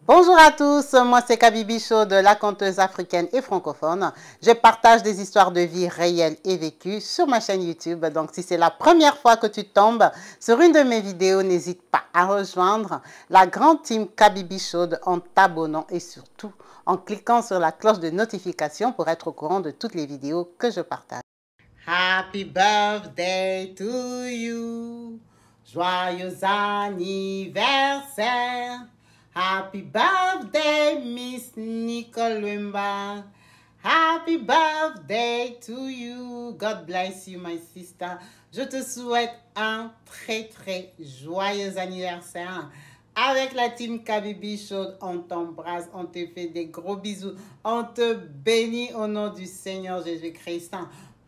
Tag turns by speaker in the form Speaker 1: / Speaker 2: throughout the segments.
Speaker 1: Bonjour à tous, moi c'est Kabibi Show de la conteuse africaine et francophone. Je partage des histoires de vie réelles et vécues sur ma chaîne YouTube. Donc si c'est la première fois que tu tombes sur une de mes vidéos, n'hésite pas à rejoindre la grande team Kabibi Show en t'abonnant et surtout en cliquant sur la cloche de notification pour être au courant de toutes les vidéos que je partage. Happy birthday to you, joyeux anniversaire. Happy birthday, Miss Nicole Wimba. Happy birthday to you. God bless you, my sister. Je te souhaite un très joyeux anniversaire. Avec la team Kabibi Show, on t'embrasse, on te fait des gros bisous. On te bénit au nom du Seigneur Jésus-Christ.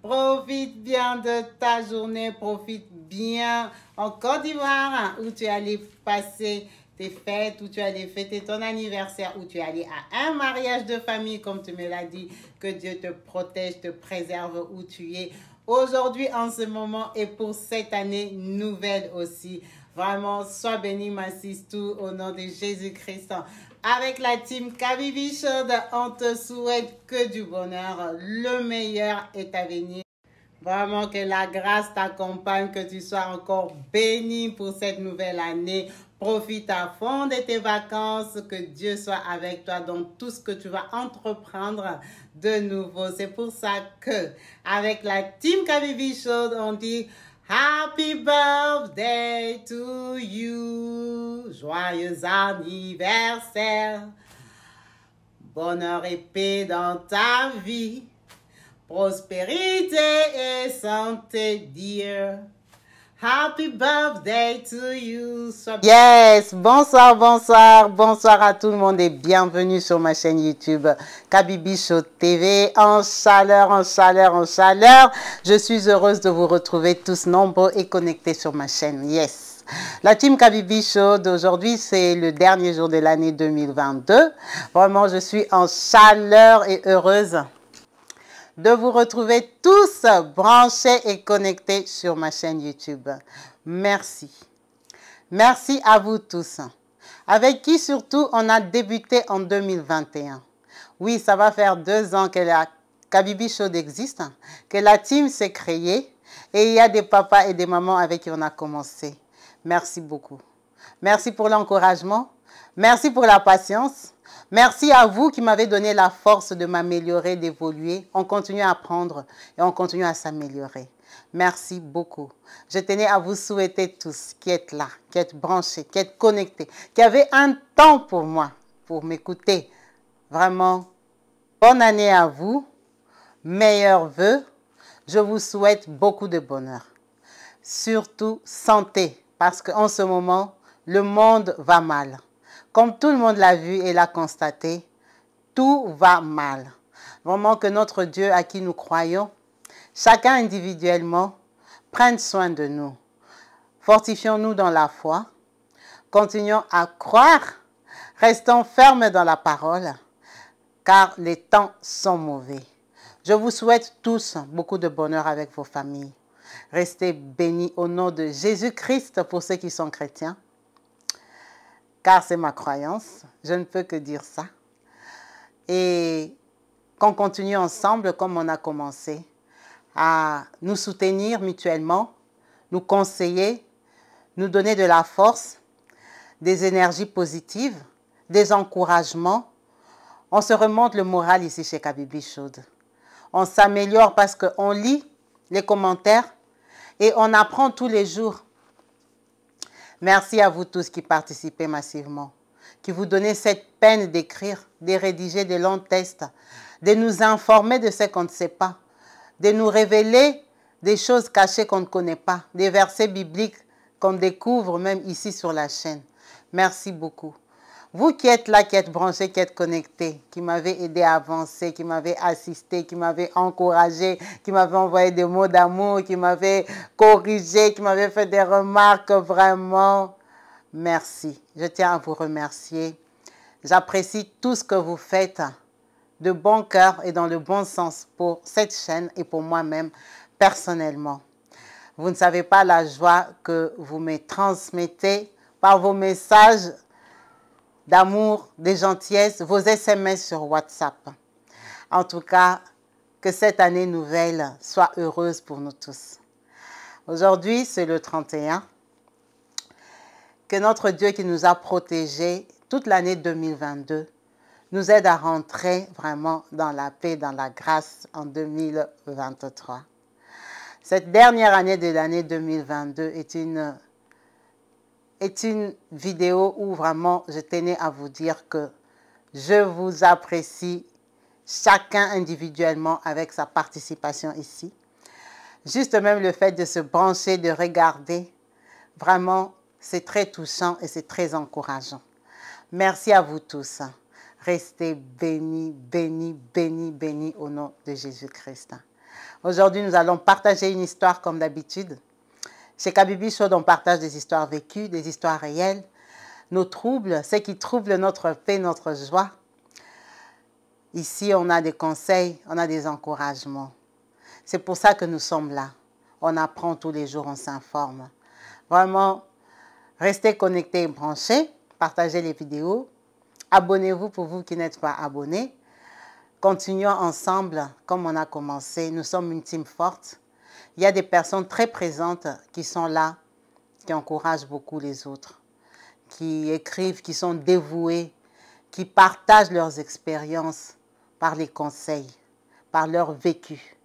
Speaker 1: Profite bien de ta journée, profite bien en Côte d'Ivoire où tu es allé passer tes fêtes, où tu allais fêter ton anniversaire, où tu es allé à un mariage de famille, comme tu me l'as dit, que Dieu te protège, te préserve où tu es aujourd'hui, en ce moment, et pour cette année nouvelle aussi. Vraiment, sois béni, ma sister, au nom de Jésus-Christ. Avec la team Kabibi Show, on te souhaite que du bonheur. Le meilleur est à venir. Vraiment que la grâce t'accompagne, que tu sois encore béni pour cette nouvelle année. Profite à fond de tes vacances, que Dieu soit avec toi dans tout ce que tu vas entreprendre de nouveau. C'est pour ça que, avec la team Kabibi Show, on dit Happy birthday to you, joyeux anniversaire, bonheur et paix dans ta vie. Prospérité et santé, dear. Happy birthday to you. Yes, bonsoir à tout le monde et bienvenue sur ma chaîne YouTube Kabibi Show TV. En chaleur. Je suis heureuse de vous retrouver tous nombreux et connectés sur ma chaîne. Yes. La team Kabibi Show d'aujourd'hui, c'est le dernier jour de l'année 2022. Vraiment, je suis en chaleur et heureuse de vous retrouver tous branchés et connectés sur ma chaîne YouTube. Merci. Merci à vous tous. Avec qui surtout on a débuté en 2021. Oui, ça va faire 2 ans que la Kabibi Show existe, que la team s'est créée et il y a des papas et des mamans avec qui on a commencé. Merci beaucoup. Merci pour l'encouragement. Merci pour la patience. Merci à vous qui m'avez donné la force de m'améliorer, d'évoluer. On continue à apprendre et on continue à s'améliorer. Merci beaucoup. Je tenais à vous souhaiter tous qui êtes là, qui êtes branchés, qui êtes connectés, qui avez un temps pour moi, pour m'écouter. Vraiment, bonne année à vous. Meilleurs vœux. Je vous souhaite beaucoup de bonheur. Surtout santé, parce qu'en ce moment, le monde va mal. Comme tout le monde l'a vu et l'a constaté, tout va mal. Vraiment que notre Dieu à qui nous croyons, chacun individuellement, prenne soin de nous. Fortifions-nous dans la foi. Continuons à croire. Restons fermes dans la parole, car les temps sont mauvais. Je vous souhaite tous beaucoup de bonheur avec vos familles. Restez bénis au nom de Jésus-Christ pour ceux qui sont chrétiens. Car c'est ma croyance, je ne peux que dire ça. Et qu'on continue ensemble, comme on a commencé, à nous soutenir mutuellement, nous conseiller, nous donner de la force, des énergies positives, des encouragements. On se remonte le moral ici chez Kabibi Show. On s'améliore parce qu'on lit les commentaires et on apprend tous les jours. Merci à vous tous qui participez massivement, qui vous donnez cette peine d'écrire, de rédiger des longs textes, de nous informer de ce qu'on ne sait pas, de nous révéler des choses cachées qu'on ne connaît pas, des versets bibliques qu'on découvre même ici sur la chaîne. Merci beaucoup. Vous qui êtes là, qui êtes branchés, qui êtes connectés, qui m'avez aidé à avancer, qui m'avez assisté, qui m'avez encouragé, qui m'avez envoyé des mots d'amour, qui m'avez corrigé, qui m'avez fait des remarques, vraiment, merci. Je tiens à vous remercier. J'apprécie tout ce que vous faites de bon cœur et dans le bon sens pour cette chaîne et pour moi-même personnellement. Vous ne savez pas la joie que vous me transmettez par vos messages d'amour, de gentillesse, vos SMS sur WhatsApp. En tout cas, que cette année nouvelle soit heureuse pour nous tous. Aujourd'hui, c'est le 31. Que notre Dieu qui nous a protégés toute l'année 2022 nous aide à rentrer vraiment dans la paix, dans la grâce en 2023. Cette dernière année de l'année 2022 est une vidéo où vraiment je tenais à vous dire que je vous apprécie chacun individuellement avec sa participation ici. Juste même le fait de se brancher, de regarder, vraiment, c'est très touchant et c'est très encourageant. Merci à vous tous. Restez bénis, bénis, bénis, bénis au nom de Jésus-Christ. Aujourd'hui, nous allons partager une histoire comme d'habitude. Chez Kabibi Show, on partage des histoires vécues, des histoires réelles, nos troubles, ce qui trouble notre paix, notre joie. Ici, on a des conseils, on a des encouragements. C'est pour ça que nous sommes là. On apprend tous les jours, on s'informe. Vraiment, restez connectés et branchés, partagez les vidéos. Abonnez-vous pour vous qui n'êtes pas abonnés. Continuons ensemble comme on a commencé. Nous sommes une team forte. Il y a des personnes très présentes qui sont là, qui encouragent beaucoup les autres, qui écrivent, qui sont dévouées, qui partagent leurs expériences par les conseils, par leur vécu.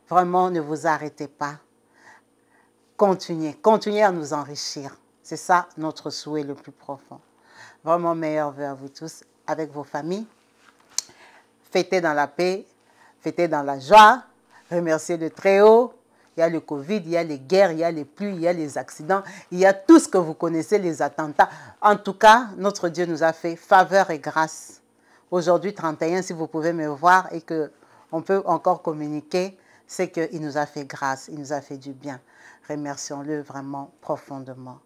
Speaker 1: Vraiment, ne vous arrêtez pas. Continuez, continuez à nous enrichir. C'est ça notre souhait le plus profond. Vraiment, meilleurs vœux à vous tous, avec vos familles. Fêtez dans la paix, fêtez dans la joie, remerciez le Très-Haut. Il y a le Covid, il y a les guerres, il y a les pluies, il y a les accidents, il y a tout ce que vous connaissez, les attentats. En tout cas, notre Dieu nous a fait faveur et grâce. Aujourd'hui, 31, si vous pouvez me voir et qu'on peut encore communiquer, c'est qu'il nous a fait grâce, il nous a fait du bien. Remercions-le vraiment profondément.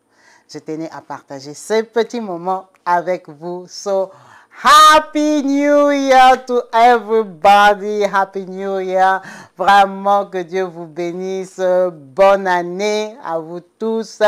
Speaker 1: Je tenais à partager ce petit moment avec vous. So, Happy New Year to everybody. Happy New Year. Vraiment que Dieu vous bénisse. Bonne année à vous tous.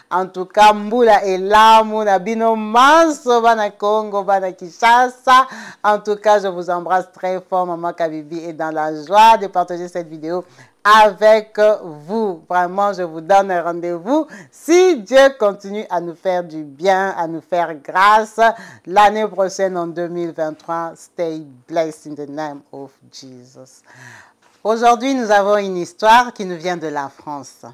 Speaker 1: En tout cas, Mbula et Muna Bino Manso, Bana Congo, Bana Kinshasa. En tout cas, je vous embrasse très fort. Maman Kabibi est dans la joie de partager cette vidéo avec vous. Vraiment, je vous donne un rendez-vous. Si Dieu continue à nous faire du bien, à nous faire grâce, l'année prochaine en 2023, stay blessed in the name of Jesus. Aujourd'hui, nous avons une histoire qui nous vient de la France.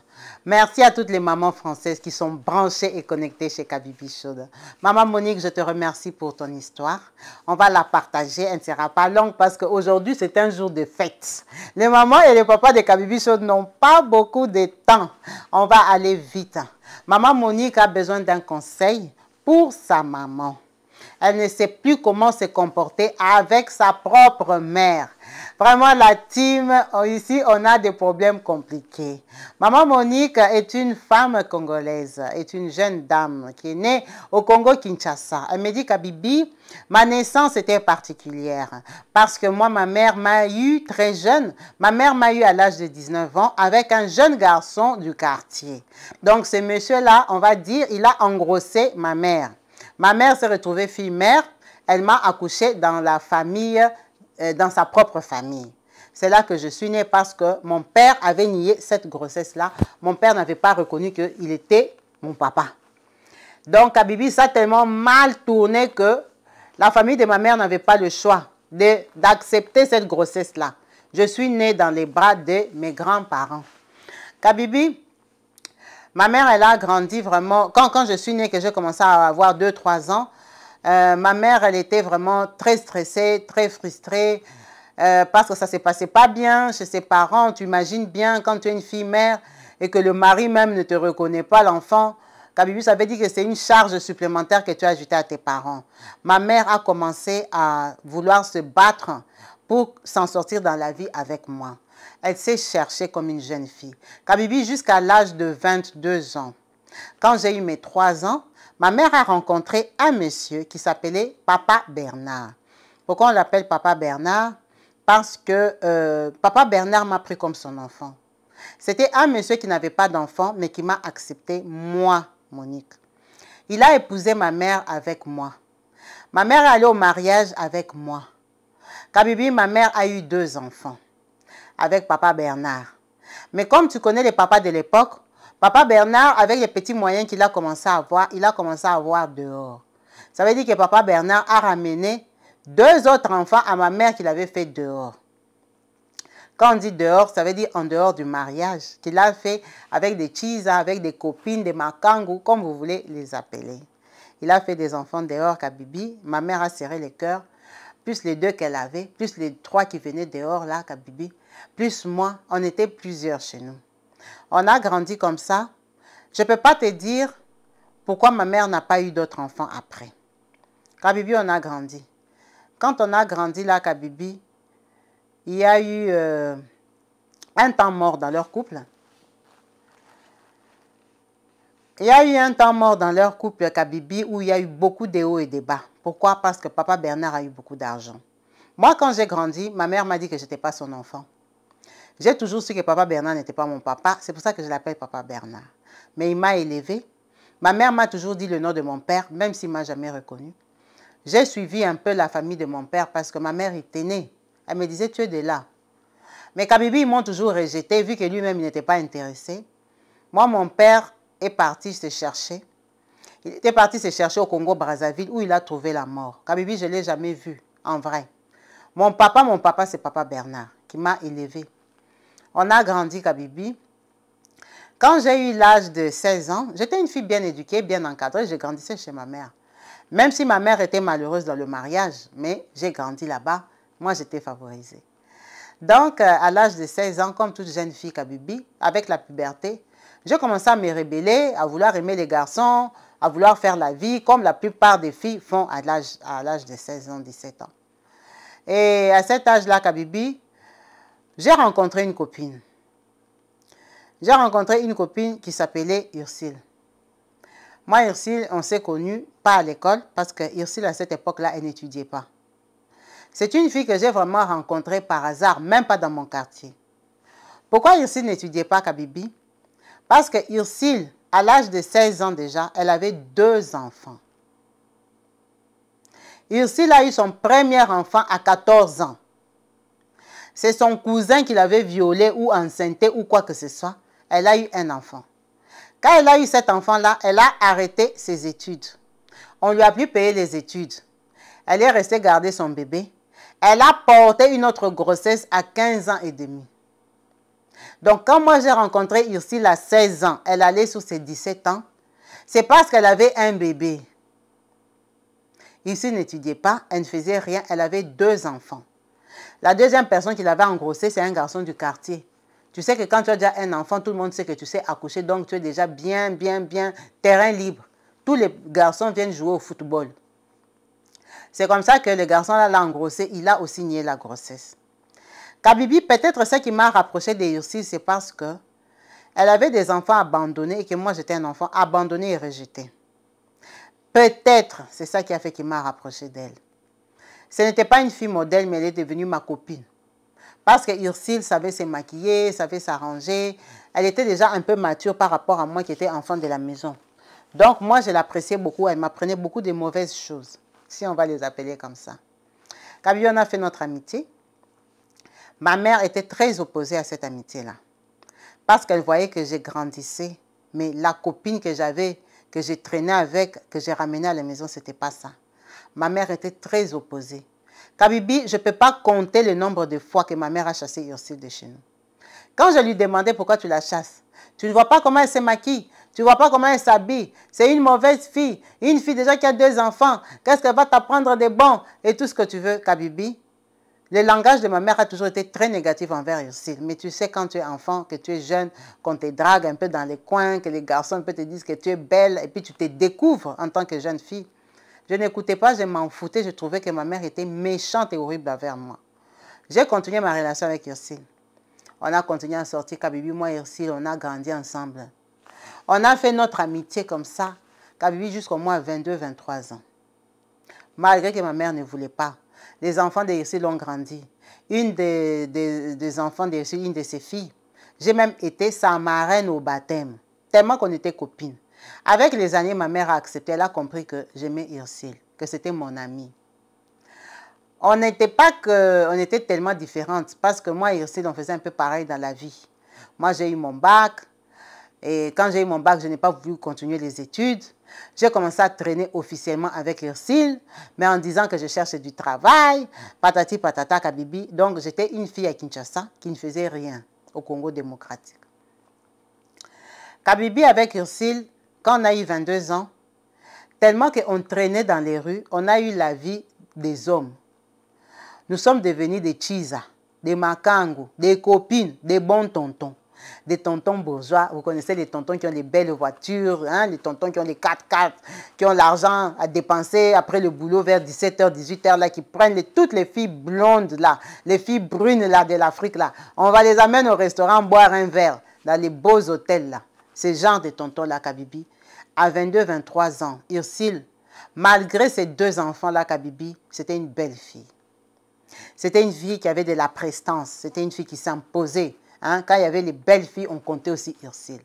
Speaker 1: Merci à toutes les mamans françaises qui sont branchées et connectées chez Kabibi Show. Maman Monique, je te remercie pour ton histoire. On va la partager, elle ne sera pas longue parce qu'aujourd'hui, c'est un jour de fête. Les mamans et les papas de Kabibi Show n'ont pas beaucoup de temps. On va aller vite. Maman Monique a besoin d'un conseil pour sa maman. Elle ne sait plus comment se comporter avec sa propre mère. Vraiment, la team, ici, on a des problèmes compliqués. Maman Monique est une femme congolaise, est une jeune dame qui est née au Congo-Kinshasa. Elle me dit qu'Abibi, ma naissance était particulière parce que moi, ma mère m'a eu très jeune. Ma mère m'a eu à l'âge de 19 ans avec un jeune garçon du quartier. Donc, ce monsieur-là, on va dire, il a engrossé ma mère. Ma mère s'est retrouvée fille-mère. Elle m'a accouché dans la famille, dans sa propre famille. C'est là que je suis née parce que mon père avait nié cette grossesse-là. Mon père n'avait pas reconnu qu'il était mon papa. Donc, Kabibi, ça a tellement mal tourné que la famille de ma mère n'avait pas le choix d'accepter cette grossesse-là. Je suis née dans les bras de mes grands-parents. Kabibi, ma mère, elle a grandi vraiment. Quand je suis née, que j'ai commencé à avoir 2-3 ans, ma mère, elle était vraiment très stressée, très frustrée, parce que ça ne s'est passé pas bien chez ses parents. Tu imagines bien quand tu es une fille-mère et que le mari même ne te reconnaît pas, l'enfant. Kabibi, ça veut dire que c'est une charge supplémentaire que tu as ajoutée à tes parents. Ma mère a commencé à vouloir se battre pour s'en sortir dans la vie avec moi. Elle s'est cherchée comme une jeune fille. Kabibi, jusqu'à l'âge de 22 ans. Quand j'ai eu mes 3 ans, ma mère a rencontré un monsieur qui s'appelait Papa Bernard. Pourquoi on l'appelle Papa Bernard? Parce que Papa Bernard m'a pris comme son enfant. C'était un monsieur qui n'avait pas d'enfant, mais qui m'a accepté, moi, Monique. Il a épousé ma mère avec moi. Ma mère est allée au mariage avec moi. Kabibi, ma mère a eu 2 enfants avec papa Bernard. Mais comme tu connais les papas de l'époque, papa Bernard, avec les petits moyens qu'il a commencé à avoir, il a commencé à avoir dehors. Ça veut dire que papa Bernard a ramené 2 autres enfants à ma mère qu'il avait fait dehors. Quand on dit dehors, ça veut dire en dehors du mariage, qu'il a fait avec des chisa, avec des copines, des makangou, comme vous voulez les appeler. Il a fait des enfants dehors, Kabibi. Ma mère a serré les cœurs, plus les 2 qu'elle avait, plus les 3 qui venaient dehors, là, Kabibi, plus moi. On était plusieurs chez nous. On a grandi comme ça. Je ne peux pas te dire pourquoi ma mère n'a pas eu d'autres enfants après. Kabibi, on a grandi. Quand on a grandi, là, Kabibi, il y a eu un temps mort dans leur couple. Il y a eu un temps mort dans leur couple, Kabibi, où il y a eu beaucoup de hauts et de bas. Pourquoi? Parce que papa Bernard a eu beaucoup d'argent. Moi, quand j'ai grandi, ma mère m'a dit que je n'étais pas son enfant. J'ai toujours su que papa Bernard n'était pas mon papa. C'est pour ça que je l'appelle papa Bernard. Mais il m'a élevé. Ma mère m'a toujours dit le nom de mon père, même s'il ne m'a jamais reconnu. J'ai suivi un peu la famille de mon père parce que ma mère était née. Elle me disait, tu es de là. Mais Kabibi, ils m'ont toujours rejeté, vu que lui-même, il n'était pas intéressé. Moi, mon père est parti se chercher. Il était parti se chercher au Congo-Brazzaville, où il a trouvé la mort. Kabibi, je ne l'ai jamais vu, en vrai. Mon papa, c'est papa Bernard, qui m'a élevé. On a grandi, Kabibi. Quand j'ai eu l'âge de 16 ans, j'étais une fille bien éduquée, bien encadrée, je grandissais chez ma mère. Même si ma mère était malheureuse dans le mariage, mais j'ai grandi là-bas, moi j'étais favorisée. Donc, à l'âge de 16 ans, comme toute jeune fille Kabibi, avec la puberté, j'ai commencé à me rebeller, à vouloir aimer les garçons, à vouloir faire la vie, comme la plupart des filles font à l'âge de 16 ans, 17 ans. Et à cet âge-là, Kabibi, j'ai rencontré une copine. J'ai rencontré une copine qui s'appelait Ursule. Moi, Ursule, on s'est connus, pas à l'école, parce que Ursule, à cette époque-là, elle n'étudiait pas. C'est une fille que j'ai vraiment rencontrée par hasard, même pas dans mon quartier. Pourquoi Ursule n'étudiait pas, Kabibi? Parce que Ursule, à l'âge de 16 ans déjà, elle avait 2 enfants. Ursule a eu son premier enfant à 14 ans. C'est son cousin qui l'avait violée ou enceintée ou quoi que ce soit. Elle a eu un enfant. Quand elle a eu cet enfant-là, elle a arrêté ses études. On lui a pu payer les études. Elle est restée garder son bébé. Elle a porté une autre grossesse à 15 ans et demi. Donc, quand moi j'ai rencontré Ursule à 16 ans, elle allait sur ses 17 ans, c'est parce qu'elle avait un bébé. Ursule n'étudiait pas, elle ne faisait rien, elle avait 2 enfants. La deuxième personne qui l'avait engrossée, c'est un garçon du quartier. Tu sais que quand tu as déjà un enfant, tout le monde sait que tu sais accoucher, donc tu es déjà bien, terrain libre. Tous les garçons viennent jouer au football. C'est comme ça que le garçon l'a engrossé, il a aussi nié la grossesse. Kabibi, peut-être ce qui m'a rapproché de Ursule, c'est parce que elle avait des enfants abandonnés et que moi j'étais un enfant abandonné et rejeté. Peut-être c'est ça qui a fait qu'il m'a rapproché d'elle. Ce n'était pas une fille modèle, mais elle est devenue ma copine. Parce que Ursule savait se maquiller, savait s'arranger. Elle était déjà un peu mature par rapport à moi qui étais enfant de la maison. Donc moi je l'appréciais beaucoup, elle m'apprenait beaucoup de mauvaises choses, si on va les appeler comme ça. Kabibi, on a fait notre amitié. Ma mère était très opposée à cette amitié-là. Parce qu'elle voyait que je grandissais. Mais la copine que j'avais, que je traînais avec, que j'ai ramenée à la maison, ce n'était pas ça. Ma mère était très opposée. Kabibi, je ne peux pas compter le nombre de fois que ma mère a chassé Ursule de chez nous. Quand je lui demandais pourquoi tu la chasses, tu ne vois pas comment elle se maquille, tu ne vois pas comment elle s'habille. C'est une mauvaise fille. Une fille déjà qui a 2 enfants. Qu'est-ce qu'elle va t'apprendre de bon? Et tout ce que tu veux, Kabibi. Le langage de ma mère a toujours été très négatif envers Ursule. Mais tu sais, quand tu es enfant, que tu es jeune, qu'on te drague un peu dans les coins, que les garçons te disent que tu es belle, et puis tu te découvres en tant que jeune fille. Je n'écoutais pas, je m'en foutais, je trouvais que ma mère était méchante et horrible envers moi. J'ai continué ma relation avec Ursule. On a continué à sortir, Kabibi, moi et Ursule, on a grandi ensemble. On a fait notre amitié comme ça, Kabibi, jusqu'au mois 22-23 ans. Malgré que ma mère ne voulait pas. Les enfants d'Ursule ont grandi. Une des enfants d'Ursule, une de ses filles, j'ai même été sa marraine au baptême, tellement qu'on était copines. Avec les années, ma mère a accepté, elle a compris que j'aimais Ursule. que c'était mon ami. On était tellement différentes parce que moi et Ursule, on faisait un peu pareil dans la vie. Moi, j'ai eu mon bac et quand j'ai eu mon bac, je n'ai pas voulu continuer les études. J'ai commencé à traîner officiellement avec Ursule, mais en disant que je cherchais du travail, patati patata kabibi. Donc, j'étais une fille à Kinshasa qui ne faisait rien au Congo démocratique. Kabibi avec Ursule, quand on a eu 22 ans, tellement qu'on traînait dans les rues, on a eu la vie des hommes. Nous sommes devenus des chisa, des makango, des copines, des bons tontons. Des tontons bourgeois, vous connaissez les tontons qui ont des belles voitures, hein, les tontons qui ont les 4x4, qui ont l'argent à dépenser après le boulot vers 17h, 18h, là, qui prennent toutes les filles blondes, là, les filles brunes là, de l'Afrique. Là. On va les amener au restaurant boire un verre dans les beaux hôtels. Là. Ce genre de tontons-là, Kabibi, à 22, 23 ans, Ursule, malgré ses 2 enfants-là, Kabibi, c'était une belle fille. C'était une fille qui avait de la prestance, c'était une fille qui s'imposait. Hein? Quand il y avait les belles filles, on comptait aussi Ursule.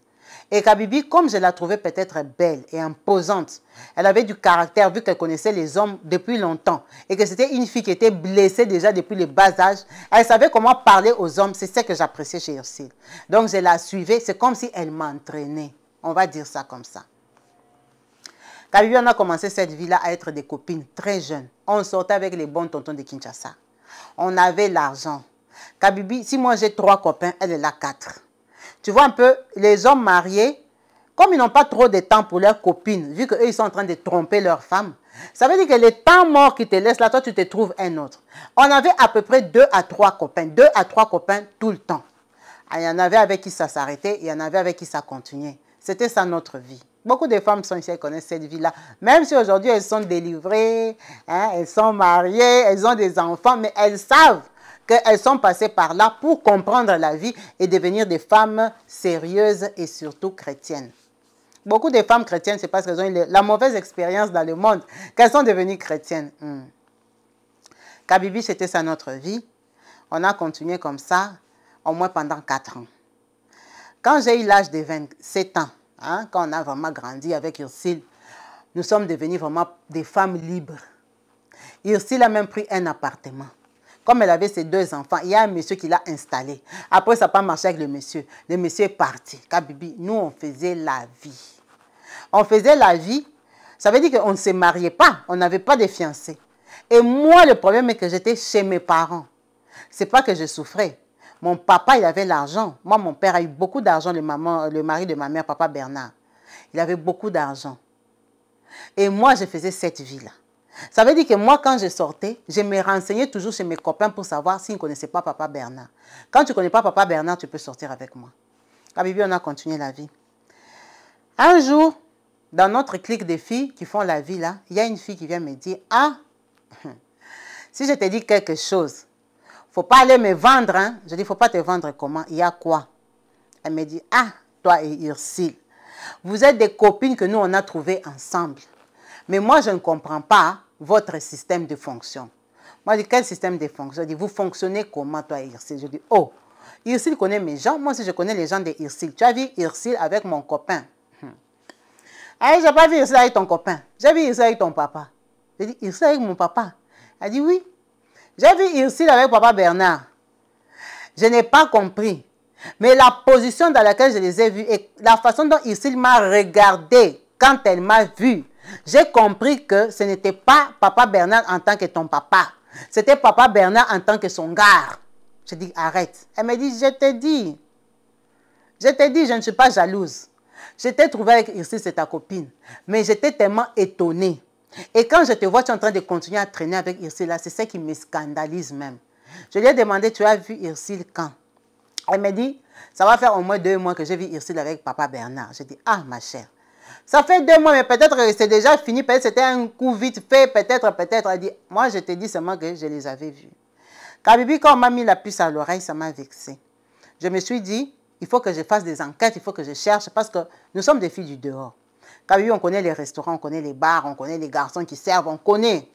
Speaker 1: Et Kabibi, comme je la trouvais peut-être belle et imposante, elle avait du caractère vu qu'elle connaissait les hommes depuis longtemps et que c'était une fille qui était blessée déjà depuis le bas âge. Elle savait comment parler aux hommes, c'est ce que j'appréciais chez Ursule. Donc je la suivais, c'est comme si elle m'entraînait. On va dire ça comme ça. Kabibi, on a commencé cette vie-là à être des copines très jeunes. On sortait avec les bons tontons de Kinshasa. On avait l'argent. Kabibi, si moi j'ai 3 copains, elle est là 4. Tu vois un peu, les hommes mariés, comme ils n'ont pas trop de temps pour leurs copines, vu qu'eux, ils sont en train de tromper leurs femmes, ça veut dire que le temps mort qu'ils te laissent là, toi, tu te trouves un autre. On avait à peu près 2 à 3 copains, 2 à 3 copains tout le temps. Il y en avait avec qui ça s'arrêtait, il y en avait avec qui ça continuait. C'était ça notre vie. Beaucoup de femmes sont ici, elles connaissent cette vie-là. Même si aujourd'hui, elles sont délivrées, hein, elles sont mariées, elles ont des enfants, mais elles savent qu'elles sont passées par là pour comprendre la vie et devenir des femmes sérieuses et surtout chrétiennes. Beaucoup de femmes chrétiennes, c'est parce qu'elles ont eu la mauvaise expérience dans le monde qu'elles sont devenues chrétiennes. Kabibi, c'était ça notre vie. On a continué comme ça, au moins pendant 4 ans. Quand j'ai eu l'âge de 27 ans, hein, quand on a vraiment grandi avec Ursule, nous sommes devenus vraiment des femmes libres. Ursule a même pris un appartement. Comme elle avait ses 2 enfants, il y a un monsieur qui l'a installé. Après, ça n'a pas marché avec le monsieur. Le monsieur est parti. Kabibi, nous, on faisait la vie. On faisait la vie, ça veut dire qu'on ne se mariait pas. On n'avait pas de fiancés. Et moi, le problème est que j'étais chez mes parents. Ce n'est pas que je souffrais. Mon papa, il avait l'argent. Moi, mon père a eu beaucoup d'argent, le mari de ma mère, papa Bernard. Il avait beaucoup d'argent. Et moi, je faisais cette vie-là. Ça veut dire que moi, quand je sortais, je me renseignais toujours chez mes copains pour savoir s'ils ne connaissaient pas papa Bernard. Quand tu ne connais pas papa Bernard, tu peux sortir avec moi. Kabibi, on a continué la vie. Un jour, dans notre clique de filles qui font la vie là, il y a une fille qui vient me dire, ah, si je te dis quelque chose, il ne faut pas aller me vendre. Hein? Je dis, il ne faut pas te vendre comment? Il y a quoi? Elle me dit, ah, toi et Ursule, vous êtes des copines que nous, on a trouvées ensemble. Mais moi, je ne comprends pas votre système de fonction. Moi, je dis, quel système de fonction? Je dis, vous fonctionnez comment, toi et Ursule? Je dis, oh, Ursule connaît mes gens. Moi aussi, je connais les gens de Ursule. Tu as vu Ursule avec mon copain? Ah, je n'ai pas vu Ursule avec ton copain. J'ai vu Ursule avec ton papa. Je dis, Ursule avec mon papa? Elle dit, oui. J'ai vu Ursule avec papa Bernard. Je n'ai pas compris. Mais la position dans laquelle je les ai vus et la façon dont Ursule m'a regardé quand elle m'a vu, j'ai compris que ce n'était pas papa Bernard en tant que ton papa. C'était papa Bernard en tant que son gars. Je dis, arrête. Elle me dit, je te dis, je ne suis pas jalouse. Je t'ai trouvé avec Ursule, c'est ta copine. Mais j'étais tellement étonnée. Et quand je te vois, tu es en train de continuer à traîner avec Ursule, là, c'est ça qui me scandalise même. Je lui ai demandé, tu as vu Ursule quand? Elle me dit, ça va faire au moins 2 mois que j'ai vu Ursule avec papa Bernard. Je dis, ah ma chère, ça fait 2 mois, mais peut-être que c'est déjà fini, peut-être c'était un coup vite fait, peut-être. Elle dit, moi je te dis seulement que je les avais vus. Kabibi, quand on m'a mis la puce à l'oreille, ça m'a vexée. Je me suis dit, il faut que je fasse des enquêtes, il faut que je cherche, parce que nous sommes des filles du dehors. Kabibi, on connaît les restaurants, on connaît les bars, on connaît les garçons qui servent, on connaît.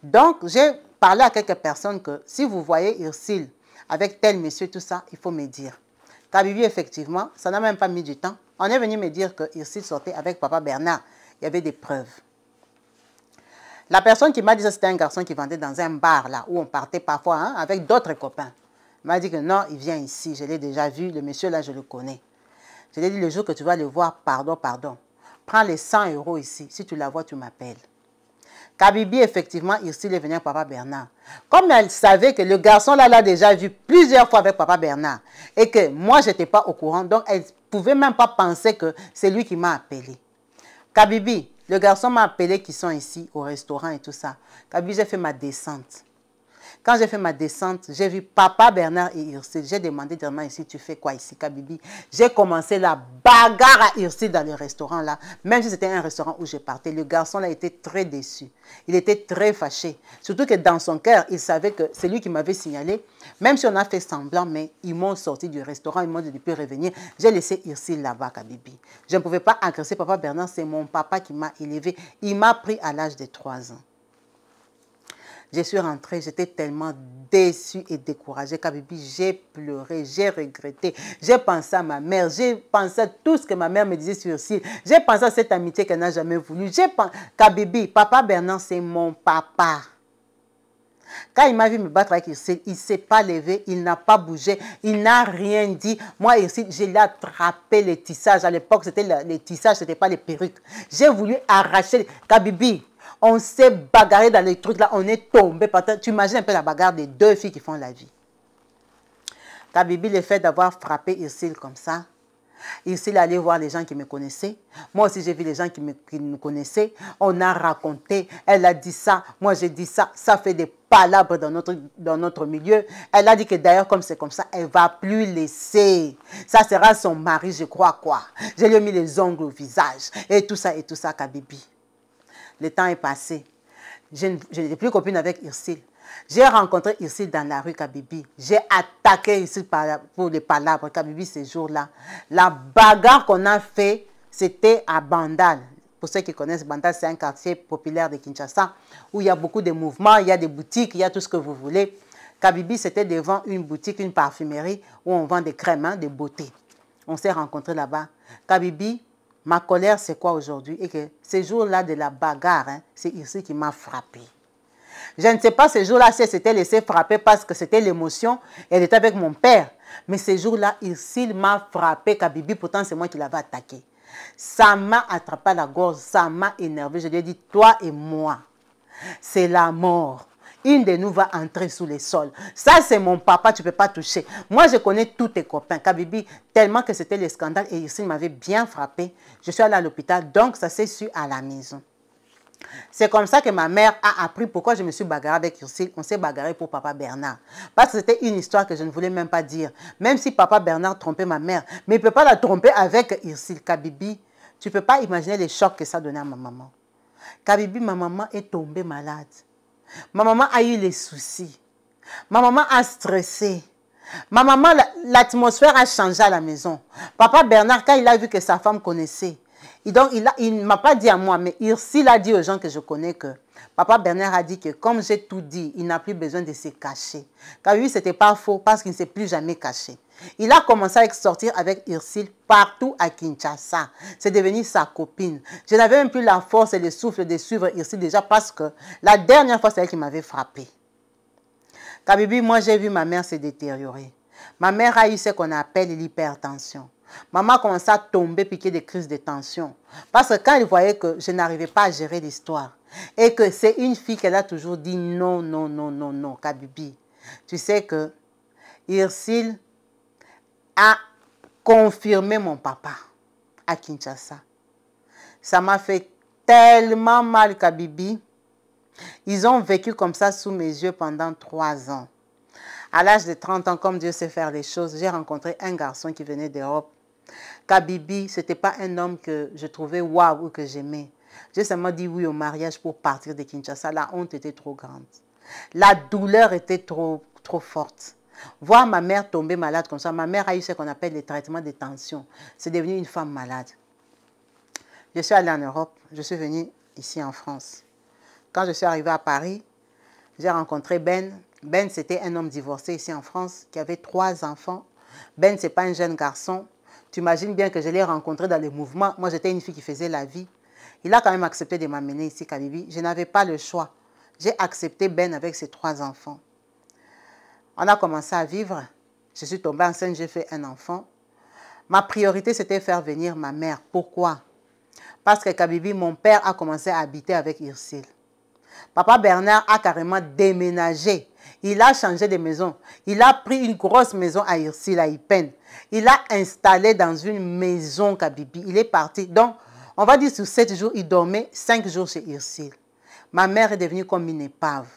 Speaker 1: Donc, j'ai parlé à quelques personnes que si vous voyez Ursule avec tel monsieur, tout ça, il faut me dire. Kabibi, effectivement, ça n'a même pas mis du temps. On est venu me dire que Ursule sortait avec papa Bernard. Il y avait des preuves. La personne qui m'a dit ça, c'était un garçon qui vendait dans un bar, là, où on partait parfois hein, avec d'autres copains. Il m'a dit que non, il vient ici. Je l'ai déjà vu. Le monsieur, là, je le connais. Je lui ai dit, le jour que tu vas le voir, pardon, pardon. Prends les 100 € ici. Si tu la vois, tu m'appelles. Kabibi, effectivement, Ursule est venue avec Papa Bernard. Comme elle savait que le garçon là l'a déjà vu plusieurs fois avec Papa Bernard et que moi, je n'étais pas au courant, donc elle ne pouvait même pas penser que c'est lui qui m'a appelé. Kabibi, le garçon m'a appelé qui sont ici au restaurant et tout ça. Kabibi, j'ai fait ma descente. Quand j'ai fait ma descente, j'ai vu Papa Bernard et Ursule. J'ai demandé directement ici, tu fais quoi ici, Kabibi? J'ai commencé la bagarre à Ursule dans le restaurant là. Même si c'était un restaurant où je partais, le garçon là était très déçu. Il était très fâché. Surtout que dans son cœur, il savait que c'est lui qui m'avait signalé. Même si on a fait semblant, mais ils m'ont sorti du restaurant, ils m'ont dit de ne plus revenir. J'ai laissé Ursule là-bas, Kabibi. Je ne pouvais pas agresser Papa Bernard, c'est mon papa qui m'a élevé. Il m'a pris à l'âge de 3 ans. Je suis rentrée, j'étais tellement déçue et découragée. Kabibi, j'ai pleuré, j'ai regretté. J'ai pensé à ma mère, j'ai pensé à tout ce que ma mère me disait sur Ursule. J'ai pensé à cette amitié qu'elle n'a jamais voulu. Kabibi, Papa Bernard, c'est mon papa. Quand il m'a vu me battre avec Ursule, il ne s'est pas levé, il n'a pas bougé, il n'a rien dit. Moi, Ursule, je l'ai attrapé les tissages. À l'époque, c'était les tissages, ce n'était pas les perruques. J'ai voulu arracher. Kabibi, on s'est bagarré dans les trucs là, on est tombé. Tu imagines un peu la bagarre des deux filles qui font la vie. Kabibi, le fait d'avoir frappé Ursule comme ça, Ursule allait voir les gens qui me connaissaient. Moi aussi, j'ai vu les gens qui me connaissaient. On a raconté, elle a dit ça, moi j'ai dit ça. Ça fait des palabres dans notre milieu. Elle a dit que d'ailleurs, comme c'est comme ça, elle ne va plus laisser. Ça sera son mari, je crois quoi. Je lui ai mis les ongles au visage. Et tout ça, Kabibi. Le temps est passé. Je n'étais plus copine avec Ursule. J'ai rencontré Ursule dans la rue, Kabibi. J'ai attaqué Ursule pour les palabres, Kabibi, ces jours-là. La bagarre qu'on a fait, c'était à Bandal. Pour ceux qui connaissent Bandal, c'est un quartier populaire de Kinshasa où il y a beaucoup de mouvements, il y a des boutiques, il y a tout ce que vous voulez. Kabibi, c'était devant une boutique, une parfumerie où on vend des crèmes, hein, de beauté. On s'est rencontrés là-bas. Kabibi, ma colère, c'est quoi aujourd'hui? Et que ces jours-là de la bagarre, hein, c'est Ursule qui m'a frappé. Je ne sais pas ce jour-là si elle s'était laissée frapper parce que c'était l'émotion. Elle était avec mon père. Mais ce jour-là, Ursule m'a frappé, Kabibi. Pourtant, c'est moi qui l'avais attaqué. Ça m'a attrapé à la gorge. Ça m'a énervé. Je lui ai dit, toi et moi, c'est la mort. Une de nous va entrer sous les sols. Ça, c'est mon papa, tu ne peux pas toucher. Moi, je connais tous tes copains. Kabibi, tellement que c'était le scandale et Ursule m'avait bien frappé. Je suis allée à l'hôpital, donc ça s'est su à la maison. C'est comme ça que ma mère a appris pourquoi je me suis bagarrée avec Ursule. On s'est bagarré pour Papa Bernard. Parce que c'était une histoire que je ne voulais même pas dire. Même si Papa Bernard trompait ma mère. Mais il ne peut pas la tromper avec Ursule. Kabibi, tu ne peux pas imaginer les chocs que ça donnait à ma maman. Kabibi, ma maman est tombée malade. Ma maman a eu les soucis. Ma maman a stressé. Ma maman, l'atmosphère a changé à la maison. Papa Bernard, quand il a vu que sa femme connaissait, donc il ne m'a pas dit à moi, mais Ursule a dit aux gens que je connais que Papa Bernard a dit que comme j'ai tout dit, il n'a plus besoin de se cacher. Car lui, ce n'était pas faux parce qu'il ne s'est plus jamais caché. Il a commencé à sortir avec Ursule partout à Kinshasa. C'est devenu sa copine. Je n'avais même plus la force et le souffle de suivre Ursule déjà parce que la dernière fois, c'est elle qui m'avait frappé. Kabibi, moi, j'ai vu ma mère se détériorer. Ma mère a eu ce qu'on appelle l'hypertension. Maman a commencé à tomber, piquer des crises de tension. Parce que quand elle voyait que je n'arrivais pas à gérer l'histoire, et que c'est une fille qu'elle a toujours dit non, non, non, non, non, Kabibi. Tu sais que Ursule a confirmé mon papa à Kinshasa. Ça m'a fait tellement mal, Kabibi. Ils ont vécu comme ça sous mes yeux pendant 3 ans. À l'âge de 30 ans, comme Dieu sait faire les choses, j'ai rencontré un garçon qui venait d'Europe. Kabibi, ce n'était pas un homme que je trouvais waouh ou que j'aimais. J'ai seulement dit oui au mariage pour partir de Kinshasa. La honte était trop grande. La douleur était trop forte. Voir ma mère tomber malade comme ça, ma mère a eu ce qu'on appelle les traitements de tension. C'est devenu une femme malade. Je suis allée en Europe, je suis venue ici en France. Quand je suis arrivée à Paris, j'ai rencontré Ben. Ben, c'était un homme divorcé ici en France qui avait 3 enfants. Ben, ce n'est pas un jeune garçon. Tu imagines bien que je l'ai rencontré dans les mouvements. Moi, j'étais une fille qui faisait la vie. Il a quand même accepté de m'amener ici, Kabibi. Je n'avais pas le choix. J'ai accepté Ben avec ses 3 enfants. On a commencé à vivre. Je suis tombée enceinte, j'ai fait un enfant. Ma priorité, c'était faire venir ma mère. Pourquoi? Parce que Kabibi, mon père a commencé à habiter avec Ursule. Papa Bernard a carrément déménagé. Il a changé de maison. Il a pris une grosse maison à Ursule, à Ipen. Il a installé dans une maison, Kabibi. Il est parti. Donc, on va dire sur 7 jours, il dormait 5 jours chez Ursule. Ma mère est devenue comme une épave.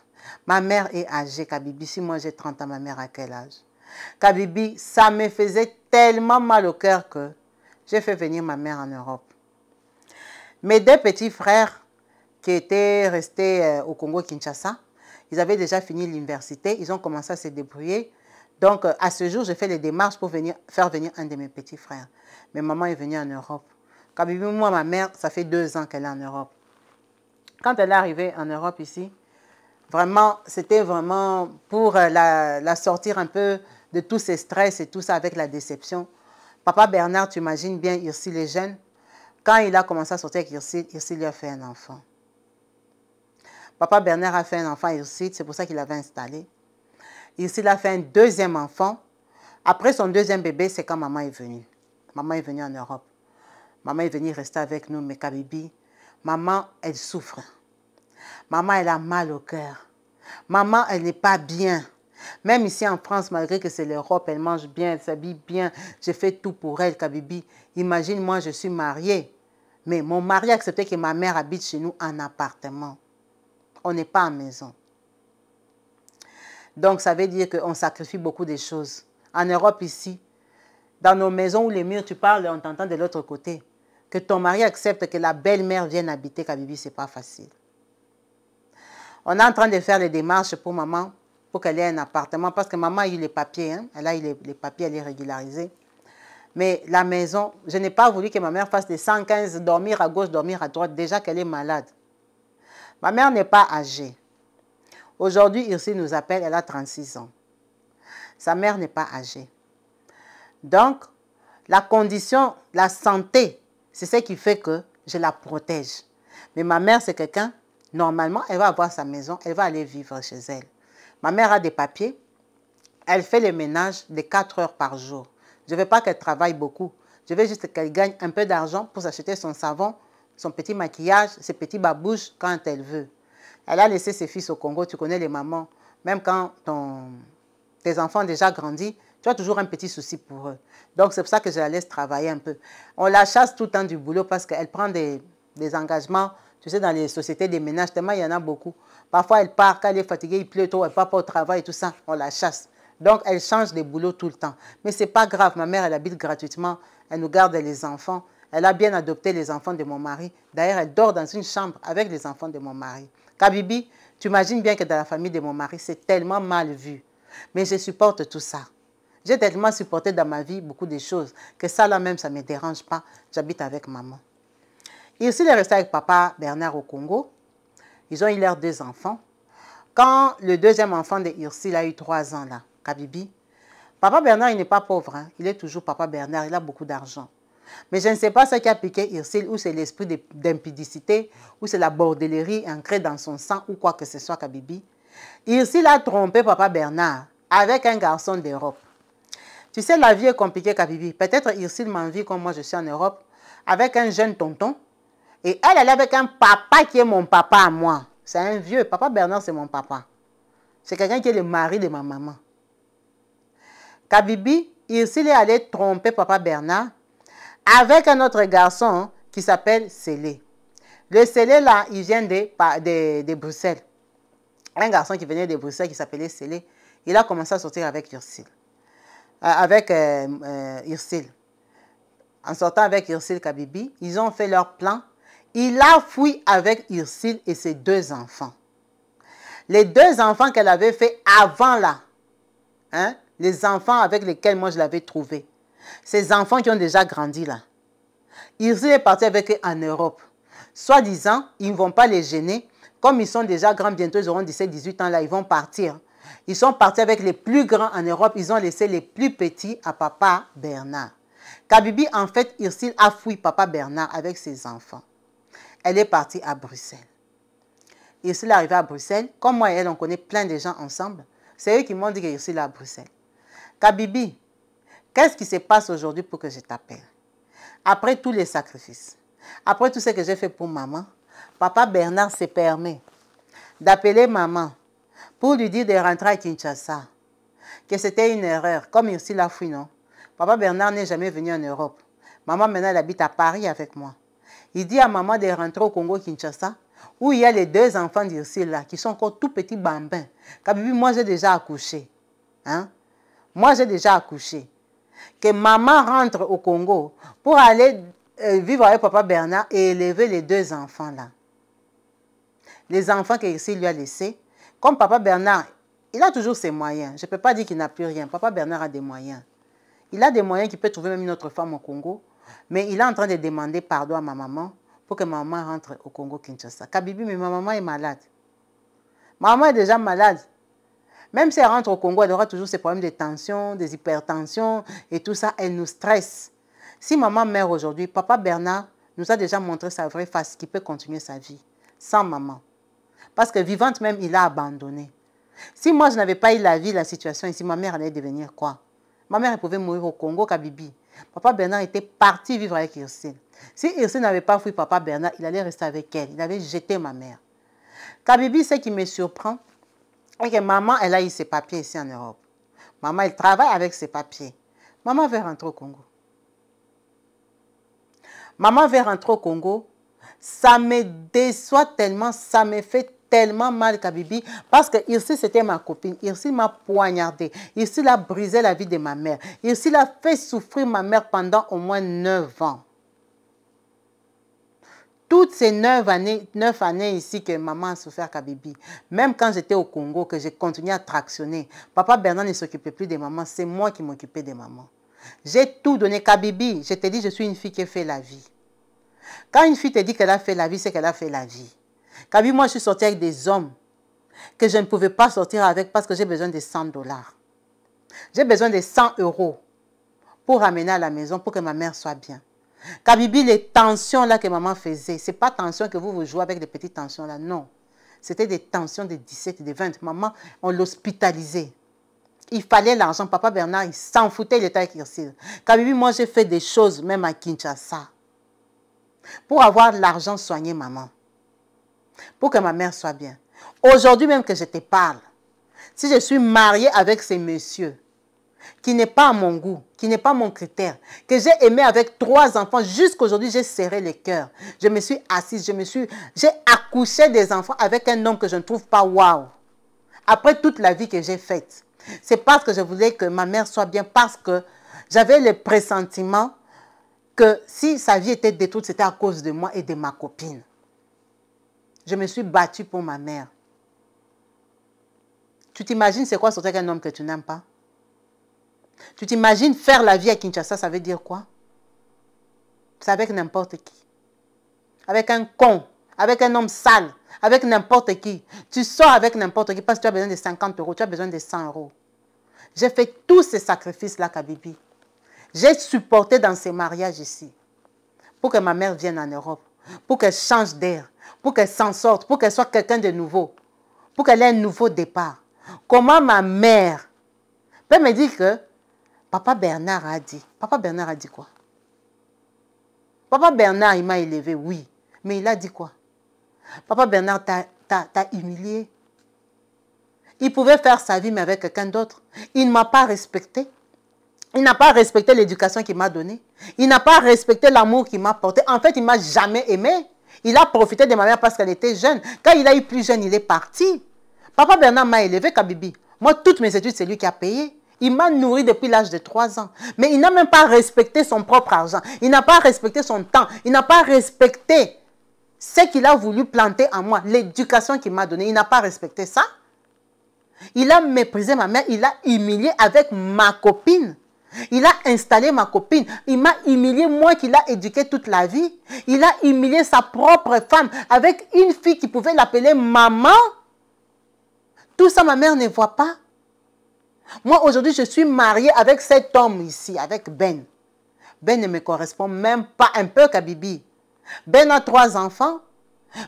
Speaker 1: Ma mère est âgée, Kabibi. Si moi j'ai 30 ans, ma mère a quel âge? Kabibi, ça me faisait tellement mal au cœur que j'ai fait venir ma mère en Europe. Mes 2 petits frères qui étaient restés au Congo-Kinshasa, ils avaient déjà fini l'université, ils ont commencé à se débrouiller. Donc, à ce jour, j'ai fait les démarches pour faire venir un de mes petits frères. Mais maman est venue en Europe. Kabibi, moi, ma mère, ça fait 2 ans qu'elle est en Europe. Quand elle est arrivée en Europe ici, vraiment, c'était vraiment pour la sortir un peu de tous ces stress et tout ça avec la déception. Papa Bernard, tu imagines bien, Ursule est jeune. Quand il a commencé à sortir avec Ursule, Ursule lui a fait un enfant. Papa Bernard a fait un enfant à Ursule, c'est pour ça qu'il l'avait installé. Ursule a fait un 2e enfant. Après son 2e bébé, c'est quand maman est venue. Maman est venue en Europe. Maman est venue rester avec nous, mais Kabibi, maman, elle souffre. Maman, elle a mal au cœur. Maman, elle n'est pas bien. Même ici en France, malgré que c'est l'Europe, elle mange bien, elle s'habille bien. Je fais tout pour elle, Kabibi. Imagine, moi, je suis mariée. Mais mon mari a accepté que ma mère habite chez nous en appartement. On n'est pas en maison. Donc, ça veut dire qu'on sacrifie beaucoup de choses. En Europe, ici, dans nos maisons où les murs, tu parles et on t'entend de l'autre côté. Que ton mari accepte que la belle-mère vienne habiter Kabibi, ce n'est pas facile. On est en train de faire les démarches pour maman, pour qu'elle ait un appartement, parce que maman a eu les papiers, hein? Elle a eu les papiers, elle est régularisée. Mais la maison, je n'ai pas voulu que ma mère fasse des 115, dormir à gauche, dormir à droite, déjà qu'elle est malade. Ma mère n'est pas âgée. Aujourd'hui, Ursule nous appelle, elle a 36 ans. Sa mère n'est pas âgée. Donc, la condition, la santé, c'est ce qui fait que je la protège. Mais ma mère, c'est quelqu'un, normalement, elle va avoir sa maison, elle va aller vivre chez elle. Ma mère a des papiers, elle fait le ménage de 4 heures par jour. Je ne veux pas qu'elle travaille beaucoup. Je veux juste qu'elle gagne un peu d'argent pour s'acheter son savon, son petit maquillage, ses petits babouches quand elle veut. Elle a laissé ses fils au Congo, tu connais les mamans. Même quand tes enfants ont déjà grandi, tu as toujours un petit souci pour eux. Donc, c'est pour ça que je la laisse travailler un peu. On la chasse tout le temps du boulot parce qu'elle prend des engagements, tu sais, dans les sociétés des ménages, tellement il y en a beaucoup. Parfois, elle part, quand elle est fatiguée, il pleut trop, elle ne part pas au travail et tout ça, on la chasse. Donc, elle change de boulot tout le temps. Mais ce n'est pas grave, ma mère, elle habite gratuitement, elle nous garde les enfants. Elle a bien adopté les enfants de mon mari. D'ailleurs, elle dort dans une chambre avec les enfants de mon mari. Kabibi, tu imagines bien que dans la famille de mon mari, c'est tellement mal vu. Mais je supporte tout ça. J'ai tellement supporté dans ma vie beaucoup de choses que ça là même, ça ne me dérange pas. J'habite avec maman. Ursule est restée avec papa Bernard au Congo. Ils ont eu leurs 2 enfants. Quand le 2e enfant de Ursule a eu 3 ans, là, Kabibi, papa Bernard, il n'est pas pauvre. Hein? Il est toujours papa Bernard, il a beaucoup d'argent. Mais je ne sais pas ce qui a piqué Ursule, ou c'est l'esprit d'impudicité, ou c'est la bordellerie ancrée dans son sang, ou quoi que ce soit, Kabibi. Ursule a trompé papa Bernard avec un garçon d'Europe. Tu sais, la vie est compliquée, Kabibi. Peut-être Ursule m'envie comme moi, je suis en Europe, avec un jeune tonton. Et elle est avec un papa qui est mon papa à moi. C'est un vieux. Papa Bernard, c'est mon papa. C'est quelqu'un qui est le mari de ma maman. Kabibi, Ursule est allée tromper papa Bernard avec un autre garçon qui s'appelle Célé. Le Célé, là, il vient de Bruxelles. Un garçon qui venait de Bruxelles qui s'appelait Célé. Il a commencé à sortir avec Ursule. Ursule. En sortant avec Ursule, Kabibi, ils ont fait leur plan. Il a fui avec Ursule et ses 2 enfants. Les 2 enfants qu'elle avait fait avant là, hein, les enfants avec lesquels moi je l'avais trouvé. Ces enfants qui ont déjà grandi là. Ursule est partie avec eux en Europe. Soi-disant, ils ne vont pas les gêner. Comme ils sont déjà grands, bientôt ils auront 17-18 ans là, ils vont partir. Ils sont partis avec les plus grands en Europe. Ils ont laissé les plus petits à papa Bernard. Kabibi, en fait, Ursule a fui papa Bernard avec ses enfants. elle est partie à Bruxelles. Ursule est arrivée à Bruxelles. Comme moi et elle, on connaît plein de gens ensemble. C'est eux qui m'ont dit que Ursule est à Bruxelles. Kabibi, qu'est-ce qui se passe aujourd'hui pour que je t'appelle? Après tous les sacrifices, après tout ce que j'ai fait pour maman, papa Bernard se permet d'appeler maman pour lui dire de rentrer à Kinshasa, que c'était une erreur, comme Ursule a fui, non? Papa Bernard n'est jamais venu en Europe. Maman maintenant elle habite à Paris avec moi. Il dit à maman de rentrer au Congo-Kinshasa, où il y a les 2 enfants d'Ursule là, qui sont encore tout petits bambins. Kabibi, moi j'ai déjà accouché. Hein? Moi j'ai déjà accouché. Que maman rentre au Congo pour aller vivre avec papa Bernard et élever les 2 enfants là. Les enfants qu'Ursule lui a laissés. Comme papa Bernard, il a toujours ses moyens. Je ne peux pas dire qu'il n'a plus rien. Papa Bernard a des moyens. Il a des moyens qu'il peut trouver même une autre femme au Congo. Mais il est en train de demander pardon à ma maman pour que ma maman rentre au Congo-Kinshasa. Kabibi, mais ma maman est malade. Ma maman est déjà malade. Même si elle rentre au Congo, elle aura toujours ses problèmes de tension, des hypertensions et tout ça. Elle nous stresse. Si maman meurt aujourd'hui, papa Bernard nous a déjà montré sa vraie face, qu'il peut continuer sa vie sans maman. Parce que vivante même, il a abandonné. Si moi, je n'avais pas eu la vie, la situation ici, ma mère allait devenir quoi? Ma mère, elle pouvait mourir au Congo, Kabibi. Papa Bernard était parti vivre avec Ursule. Si Ursule n'avait pas fui papa Bernard, il allait rester avec elle. Il avait jeté ma mère. Kabibi, ce qui me surprend, c'est que maman, elle a eu ses papiers ici en Europe. Maman, elle travaille avec ses papiers. Maman veut rentrer au Congo. Maman veut rentrer au Congo. Ça me déçoit tellement, ça me fait tellement mal, Kabibi, parce que Ursule, c'était ma copine. Ursule m'a poignardé. Ursule a brisé la vie de ma mère. Ursule a fait souffrir ma mère pendant au moins 9 ans. Toutes ces 9 années ici que maman a souffert, Kabibi, même quand j'étais au Congo, que j'ai continué à tractionner, papa Bernard ne s'occupait plus de maman, c'est moi qui m'occupais de maman. J'ai tout donné, Kabibi. Je te dis, je suis une fille qui fait la vie. Quand une fille te dit qu'elle a fait la vie, c'est qu'elle a fait la vie. Kabibi, moi, je suis sortie avec des hommes que je ne pouvais pas sortir avec parce que j'ai besoin de 100 $. J'ai besoin de 100 € pour ramener à la maison, pour que ma mère soit bien. Kabibi, les tensions là que maman faisait, ce n'est pas tension que vous jouez avec des petites tensions là, non. C'était des tensions de 17 et de 20. Maman, on l'hospitalisait. Il fallait l'argent. Papa Bernard, il s'en foutait, il était avec Ursule. Kabibi, moi, j'ai fait des choses, même à Kinshasa, pour avoir l'argent soigner maman. Pour que ma mère soit bien. Aujourd'hui même que je te parle, si je suis mariée avec ces messieurs, qui n'est pas à mon goût, qui n'est pas mon critère, que j'ai aimé avec 3 enfants, jusqu'aujourd'hui j'ai serré le cœur. Je me suis assise, j'ai accouché des enfants avec un homme que je ne trouve pas waouh. Après toute la vie que j'ai faite. C'est parce que je voulais que ma mère soit bien, parce que j'avais le pressentiment que si sa vie était détruite, c'était à cause de moi et de ma copine. Je me suis battue pour ma mère. Tu t'imagines c'est quoi sortir avec un homme que tu n'aimes pas? Tu t'imagines faire la vie à Kinshasa, ça veut dire quoi? C'est avec n'importe qui. Avec un con, avec un homme sale, avec n'importe qui. Tu sors avec n'importe qui parce que tu as besoin de 50 €, tu as besoin de 100 €. J'ai fait tous ces sacrifices-là, Kabibi. J'ai supporté dans ces mariages ici pour que ma mère vienne en Europe, pour qu'elle change d'air, pour qu'elle s'en sorte, pour qu'elle soit quelqu'un de nouveau, pour qu'elle ait un nouveau départ. Comment ma mère peut me dire que Papa Bernard a dit. Papa Bernard a dit quoi? Papa Bernard, il m'a élevé, oui. Mais il a dit quoi? Papa Bernard t'a humilié. Il pouvait faire sa vie, mais avec quelqu'un d'autre. Il ne m'a pas respecté. Il n'a pas respecté l'éducation qu'il m'a donnée. Il n'a pas respecté l'amour qu'il m'a porté. En fait, il ne m'a jamais aimé. Il a profité de ma mère parce qu'elle était jeune. Quand il a eu plus jeune, il est parti. Papa Bernard m'a élevé, Kabibi. Moi, toutes mes études, c'est lui qui a payé. Il m'a nourri depuis l'âge de 3 ans. Mais il n'a même pas respecté son propre argent. Il n'a pas respecté son temps. Il n'a pas respecté ce qu'il a voulu planter en moi. L'éducation qu'il m'a donnée. Il n'a pas respecté ça. Il a méprisé ma mère. Il a humilié avec ma copine. Il a installé ma copine. Il m'a humilié, moi qui l'a éduqué toute la vie. Il a humilié sa propre femme avec une fille qui pouvait l'appeler maman. Tout ça, ma mère ne voit pas. Moi, aujourd'hui, je suis mariée avec cet homme ici, avec Ben. Ben ne me correspond même pas un peu, Kabibi. Ben a 3 enfants.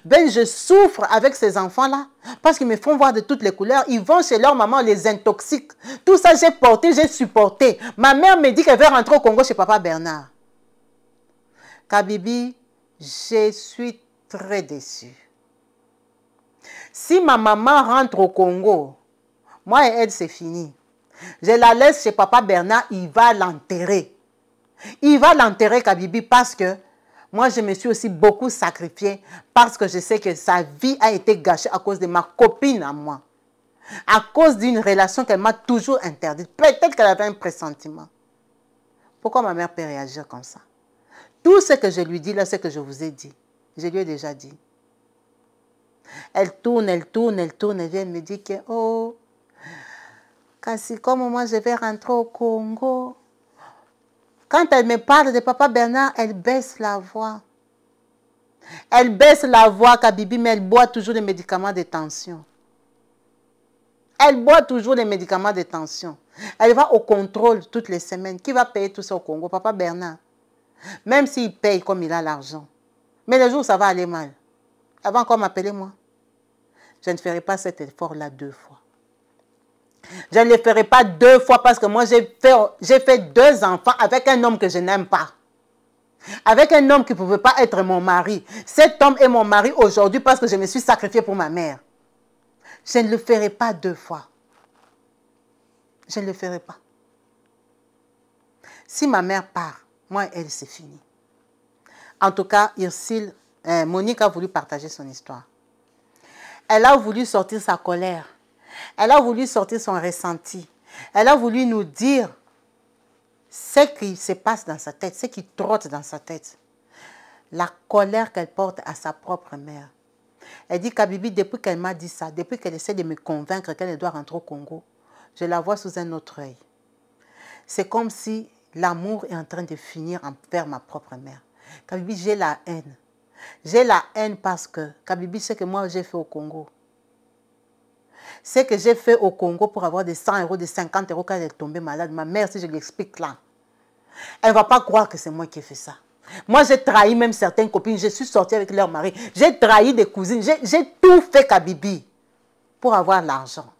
Speaker 1: Ben, je souffre avec ces enfants-là parce qu'ils me font voir de toutes les couleurs. Ils vont chez leur maman, les intoxiquent. Tout ça, j'ai porté, j'ai supporté. Ma mère me dit qu'elle veut rentrer au Congo chez Papa Bernard. Kabibi, je suis très déçue. Si ma maman rentre au Congo, moi et elle, c'est fini. Je la laisse chez Papa Bernard, il va l'enterrer. Il va l'enterrer, Kabibi, parce que moi, je me suis aussi beaucoup sacrifiée parce que je sais que sa vie a été gâchée à cause de ma copine à moi. À cause d'une relation qu'elle m'a toujours interdite. Peut-être qu'elle avait un pressentiment. Pourquoi ma mère peut réagir comme ça? Tout ce que je lui dis là, c'est ce que je vous ai dit. Je lui ai déjà dit. Elle tourne, elle tourne, elle tourne, elle vient, elle me dit que, oh, Kassi, comme moi je vais rentrer au Congo. Quand elle me parle de Papa Bernard, elle baisse la voix. Elle baisse la voix, Kabibi, mais elle boit toujours des médicaments de tension. Elle boit toujours des médicaments de tension. Elle va au contrôle toutes les semaines. Qui va payer tout ça au Congo? Papa Bernard. Même s'il paye comme il a l'argent. Mais le jour où ça va aller mal, elle va encore m'appeler moi. Je ne ferai pas cet effort-là 2 fois. Je ne le ferai pas 2 fois parce que moi, j'ai fait 2 enfants avec un homme que je n'aime pas. Avec un homme qui ne pouvait pas être mon mari. Cet homme est mon mari aujourd'hui parce que je me suis sacrifiée pour ma mère. Je ne le ferai pas 2 fois. Je ne le ferai pas. Si ma mère part, moi, elle, c'est fini. En tout cas, Monique a voulu partager son histoire. Elle a voulu sortir sa colère. Elle a voulu sortir son ressenti. Elle a voulu nous dire ce qui se passe dans sa tête, ce qui trotte dans sa tête. La colère qu'elle porte à sa propre mère. Elle dit, Kabibi, depuis qu'elle m'a dit ça, depuis qu'elle essaie de me convaincre qu'elle doit rentrer au Congo, je la vois sous un autre œil. C'est comme si l'amour est en train de finir envers ma propre mère. Kabibi, j'ai la haine. J'ai la haine parce que, Kabibi, c'est que moi j'ai fait au Congo. C'est que j'ai fait au Congo pour avoir des 100 euros, des 50 euros quand elle est tombée malade. Ma mère, si je lui explique là, elle ne va pas croire que c'est moi qui ai fait ça. Moi, j'ai trahi même certaines copines. Je suis sortie avec leur mari. J'ai trahi des cousines. J'ai tout fait, Kabibi, pour avoir l'argent.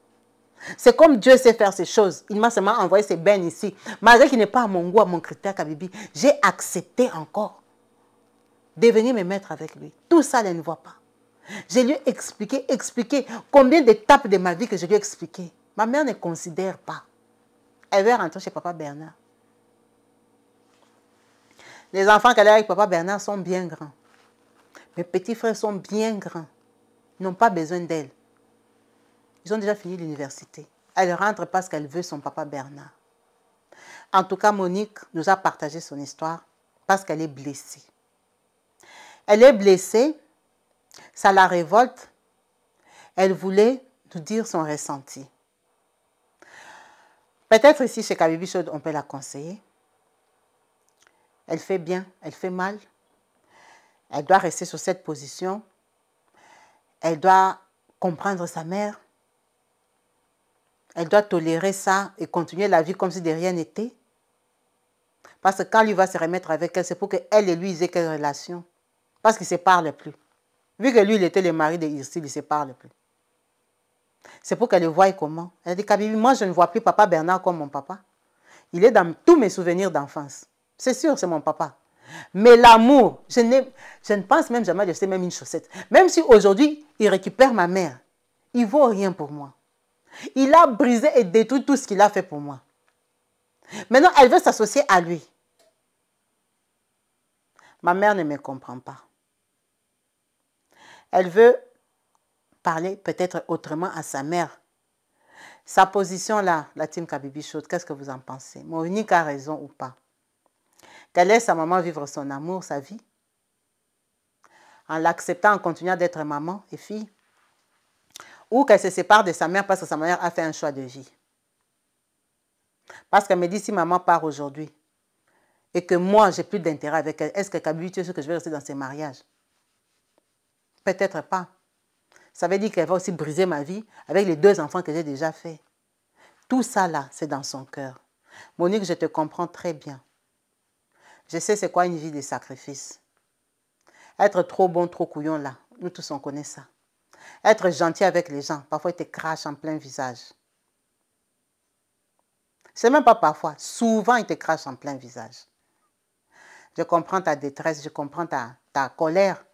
Speaker 1: C'est comme Dieu sait faire ces choses. Il m'a seulement envoyé ces bennes ici. Malgré qu'il n'est pas à mon goût, à mon critère, Kabibi, j'ai accepté encore de venir me mettre avec lui. Tout ça, elle ne voit pas. Je lui ai expliqué combien d'étapes de ma vie que je lui ai expliqué. Ma mère ne considère pas. Elle veut rentrer chez Papa Bernard. Les enfants qu'elle a avec Papa Bernard sont bien grands. Mes petits frères sont bien grands. Ils n'ont pas besoin d'elle. Ils ont déjà fini l'université. Elle rentre parce qu'elle veut son Papa Bernard. En tout cas, Monique nous a partagé son histoire parce qu'elle est blessée. Elle est blessée. Ça la révolte. Elle voulait nous dire son ressenti. Peut-être ici, chez Kabibi Show, on peut la conseiller. Elle fait bien, elle fait mal. Elle doit rester sur cette position. Elle doit comprendre sa mère. Elle doit tolérer ça et continuer la vie comme si de rien n'était. Parce que quand lui va se remettre avec elle, c'est pour qu'elle et lui aient quelle relation. Parce qu'ils ne se parlent plus. Vu que lui, il était le mari de Irsile, il ne se parle plus. C'est pour qu'elle le voie comment. Elle dit, Kabibi, moi, je ne vois plus Papa Bernard comme mon papa. Il est dans tous mes souvenirs d'enfance. C'est sûr, c'est mon papa. Mais l'amour, je ne pense même jamais acheter même une chaussette. Même si aujourd'hui, il récupère ma mère, il ne vaut rien pour moi. Il a brisé et détruit tout ce qu'il a fait pour moi. Maintenant, elle veut s'associer à lui. Ma mère ne me comprend pas. Elle veut parler peut-être autrement à sa mère. Sa position là, la team Kabibi Show, qu'est-ce que vous en pensez? Monique a raison ou pas? Qu'elle laisse sa maman vivre son amour, sa vie, en l'acceptant, en continuant d'être maman et fille, ou qu'elle se sépare de sa mère parce que sa mère a fait un choix de vie. Parce qu'elle me dit, si maman part aujourd'hui et que moi, j'ai plus d'intérêt avec elle, est-ce que Kabibi, tu es sûr que je vais rester dans ces mariages? Peut-être pas. Ça veut dire qu'elle va aussi briser ma vie avec les 2 enfants que j'ai déjà faits. Tout ça là, c'est dans son cœur. Monique, je te comprends très bien. Je sais c'est quoi une vie de sacrifice. Être trop bon, trop couillon là, Nous tous, on connaît ça. Être gentil avec les gens, parfois, ils te crachent en plein visage. C'est même pas parfois, souvent, ils te crachent en plein visage. Je comprends ta détresse, je comprends ta colère.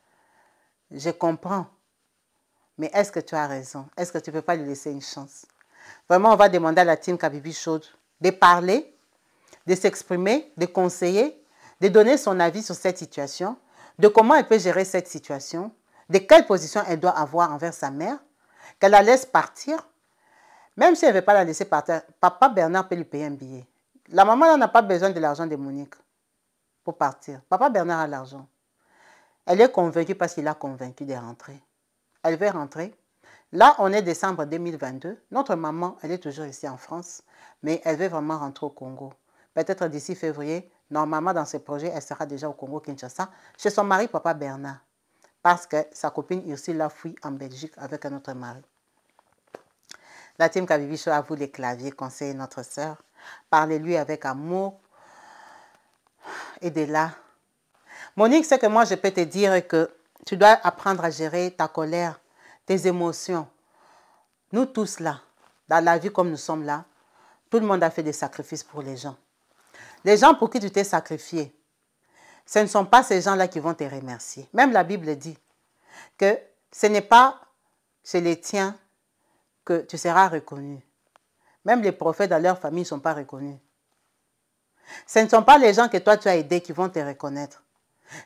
Speaker 1: Je comprends. Mais est-ce que tu as raison? Est-ce que tu ne peux pas lui laisser une chance? Vraiment, on va demander à la team Kabibi Chaude de parler, de s'exprimer, de conseiller, de donner son avis sur cette situation, de comment elle peut gérer cette situation, de quelle position elle doit avoir envers sa mère, qu'elle la laisse partir. Même si elle ne veut pas la laisser partir, papa Bernard peut lui payer un billet. La maman n'a pas besoin de l'argent de Monique pour partir. Papa Bernard a l'argent. Elle est convaincue parce qu'il l'a convaincue de rentrer. Elle veut rentrer. Là, on est décembre 2022. Notre maman, elle est toujours ici en France, mais elle veut vraiment rentrer au Congo. Peut-être d'ici février, normalement dans ses projets, elle sera déjà au Congo-Kinshasa, chez son mari, papa Bernard. Parce que sa copine Ursule l'a fui en Belgique avec un autre mari. La team Kabibi Show a vous les claviers, conseillez notre sœur. Parlez-lui avec amour. Aidez-la. Monique, c'est que moi, je peux te dire que tu dois apprendre à gérer ta colère, tes émotions. Nous tous là, dans la vie comme nous sommes là, tout le monde a fait des sacrifices pour les gens. Les gens pour qui tu t'es sacrifié, ce ne sont pas ces gens-là qui vont te remercier. Même la Bible dit que ce n'est pas chez les tiens que tu seras reconnu. Même les prophètes dans leur famille ne sont pas reconnus. Ce ne sont pas les gens que toi tu as aidés qui vont te reconnaître.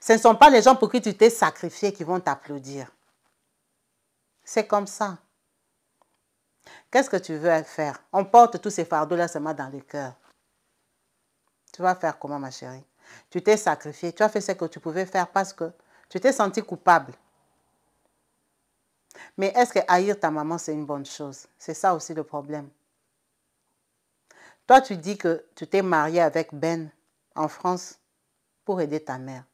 Speaker 1: Ce ne sont pas les gens pour qui tu t'es sacrifié qui vont t'applaudir. C'est comme ça. Qu'est-ce que tu veux faire? On porte tous ces fardeaux-là seulement dans le cœur. Tu vas faire comment, ma chérie? Tu t'es sacrifié, tu as fait ce que tu pouvais faire parce que tu t'es senti coupable. Mais est-ce que haïr ta maman, c'est une bonne chose? C'est ça aussi le problème. Toi, tu dis que tu t'es marié avec Ben en France pour aider ta mère.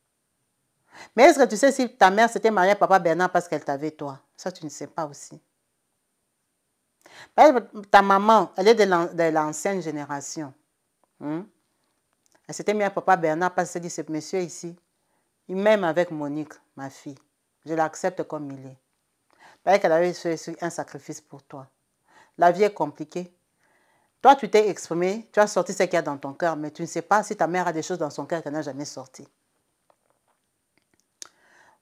Speaker 1: Mais est-ce que tu sais si ta mère s'était mariée à papa Bernard parce qu'elle t'avait toi? Ça, tu ne sais pas aussi. Ta maman, elle est de l'ancienne génération. Elle s'était mise à papa Bernard parce qu'elle dit, ce monsieur ici, il m'aime avec Monique, ma fille. Je l'accepte comme il est. Parce qu'elle avait fait un sacrifice pour toi. La vie est compliquée. Toi, tu t'es exprimé, tu as sorti ce qu'il y a dans ton cœur, mais tu ne sais pas si ta mère a des choses dans son cœur qu'elle n'a jamais sorties.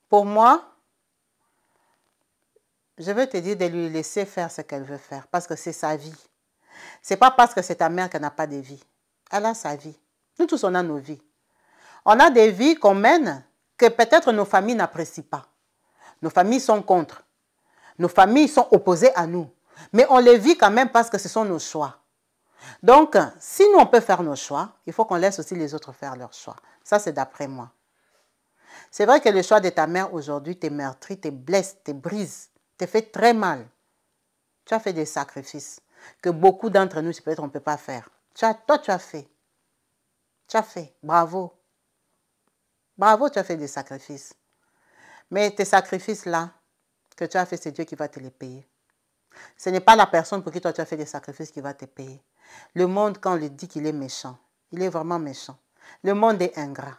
Speaker 1: Pour moi, je veux te dire de lui laisser faire ce qu'elle veut faire, parce que c'est sa vie. Ce n'est pas parce que c'est ta mère qu'elle n'a pas de vie. Elle a sa vie. Nous tous, on a nos vies. On a des vies qu'on mène que peut-être nos familles n'apprécient pas. Nos familles sont contre. Nos familles sont opposées à nous. Mais on les vit quand même parce que ce sont nos choix. Donc, si nous, on peut faire nos choix, il faut qu'on laisse aussi les autres faire leurs choix. Ça, c'est d'après moi. C'est vrai que le choix de ta mère aujourd'hui te meurtrit, te blesse, te brise, te fait très mal. Tu as fait des sacrifices que beaucoup d'entre nous, peut-être, on ne peut pas faire. Toi, tu as fait. Tu as fait. Bravo. Bravo, tu as fait des sacrifices. Mais tes sacrifices-là, que tu as fait, c'est Dieu qui va te les payer. Ce n'est pas la personne pour qui toi tu as fait des sacrifices qui va te payer. Le monde, quand on lui dit qu'il est méchant, il est vraiment méchant. Le monde est ingrat.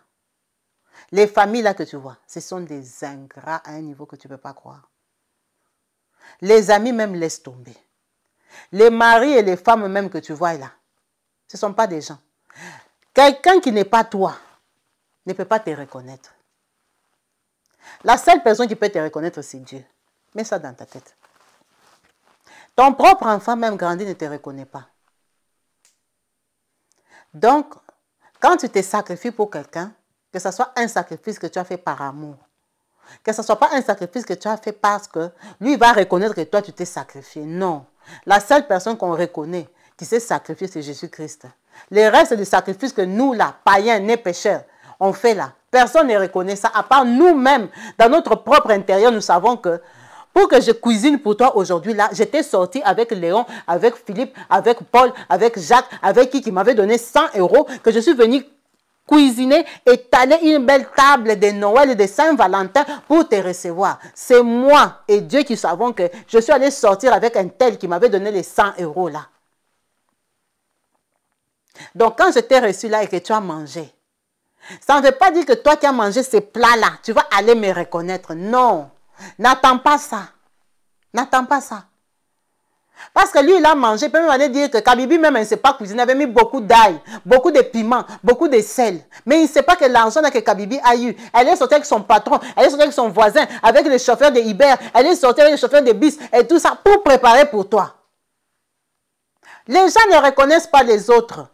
Speaker 1: Les familles là que tu vois, ce sont des ingrats à un niveau que tu ne peux pas croire. Les amis même laissent tomber. Les maris et les femmes même que tu vois là, ce ne sont pas des gens. Quelqu'un qui n'est pas toi ne peut pas te reconnaître. La seule personne qui peut te reconnaître, c'est Dieu. Mets ça dans ta tête. Ton propre enfant, même grandi, ne te reconnaît pas. Donc, quand tu te sacrifies pour quelqu'un, que ce soit un sacrifice que tu as fait par amour, que ce ne soit pas un sacrifice que tu as fait parce que lui va reconnaître que toi, tu t'es sacrifié. Non. La seule personne qu'on reconnaît qui s'est sacrifiée, c'est Jésus-Christ. Les restes du sacrifice que nous, là, païens, nés pécheurs, on fait là, personne ne reconnaît ça, à part nous-mêmes, dans notre propre intérieur, nous savons que pour que je cuisine pour toi aujourd'hui, là, j'étais sorti avec Léon, avec Philippe, avec Paul, avec Jacques, avec qui m'avait donné 100 €, que je suis venu cuisiner, étaler une belle table de Noël et de Saint-Valentin pour te recevoir. C'est moi et Dieu qui savons que je suis allé sortir avec un tel qui m'avait donné les 100 € là. Donc quand je t'ai reçu là et que tu as mangé, ça ne veut pas dire que toi qui as mangé ces plats-là, tu vas aller me reconnaître. Non. N'attends pas ça. N'attends pas ça. Parce que lui, il a mangé. Il peut même aller dire que Kabibi, même, il ne sait pas cuisiner. Il avait mis beaucoup d'ail, beaucoup de piment, beaucoup de sel. Mais il ne sait pas que l'argent que Kabibi a eu. Elle est sortie avec son patron, elle est sortie avec son voisin, avec le chauffeur de Uber, elle est sortie avec le chauffeur de bus et tout ça pour préparer pour toi. Les gens ne reconnaissent pas les autres.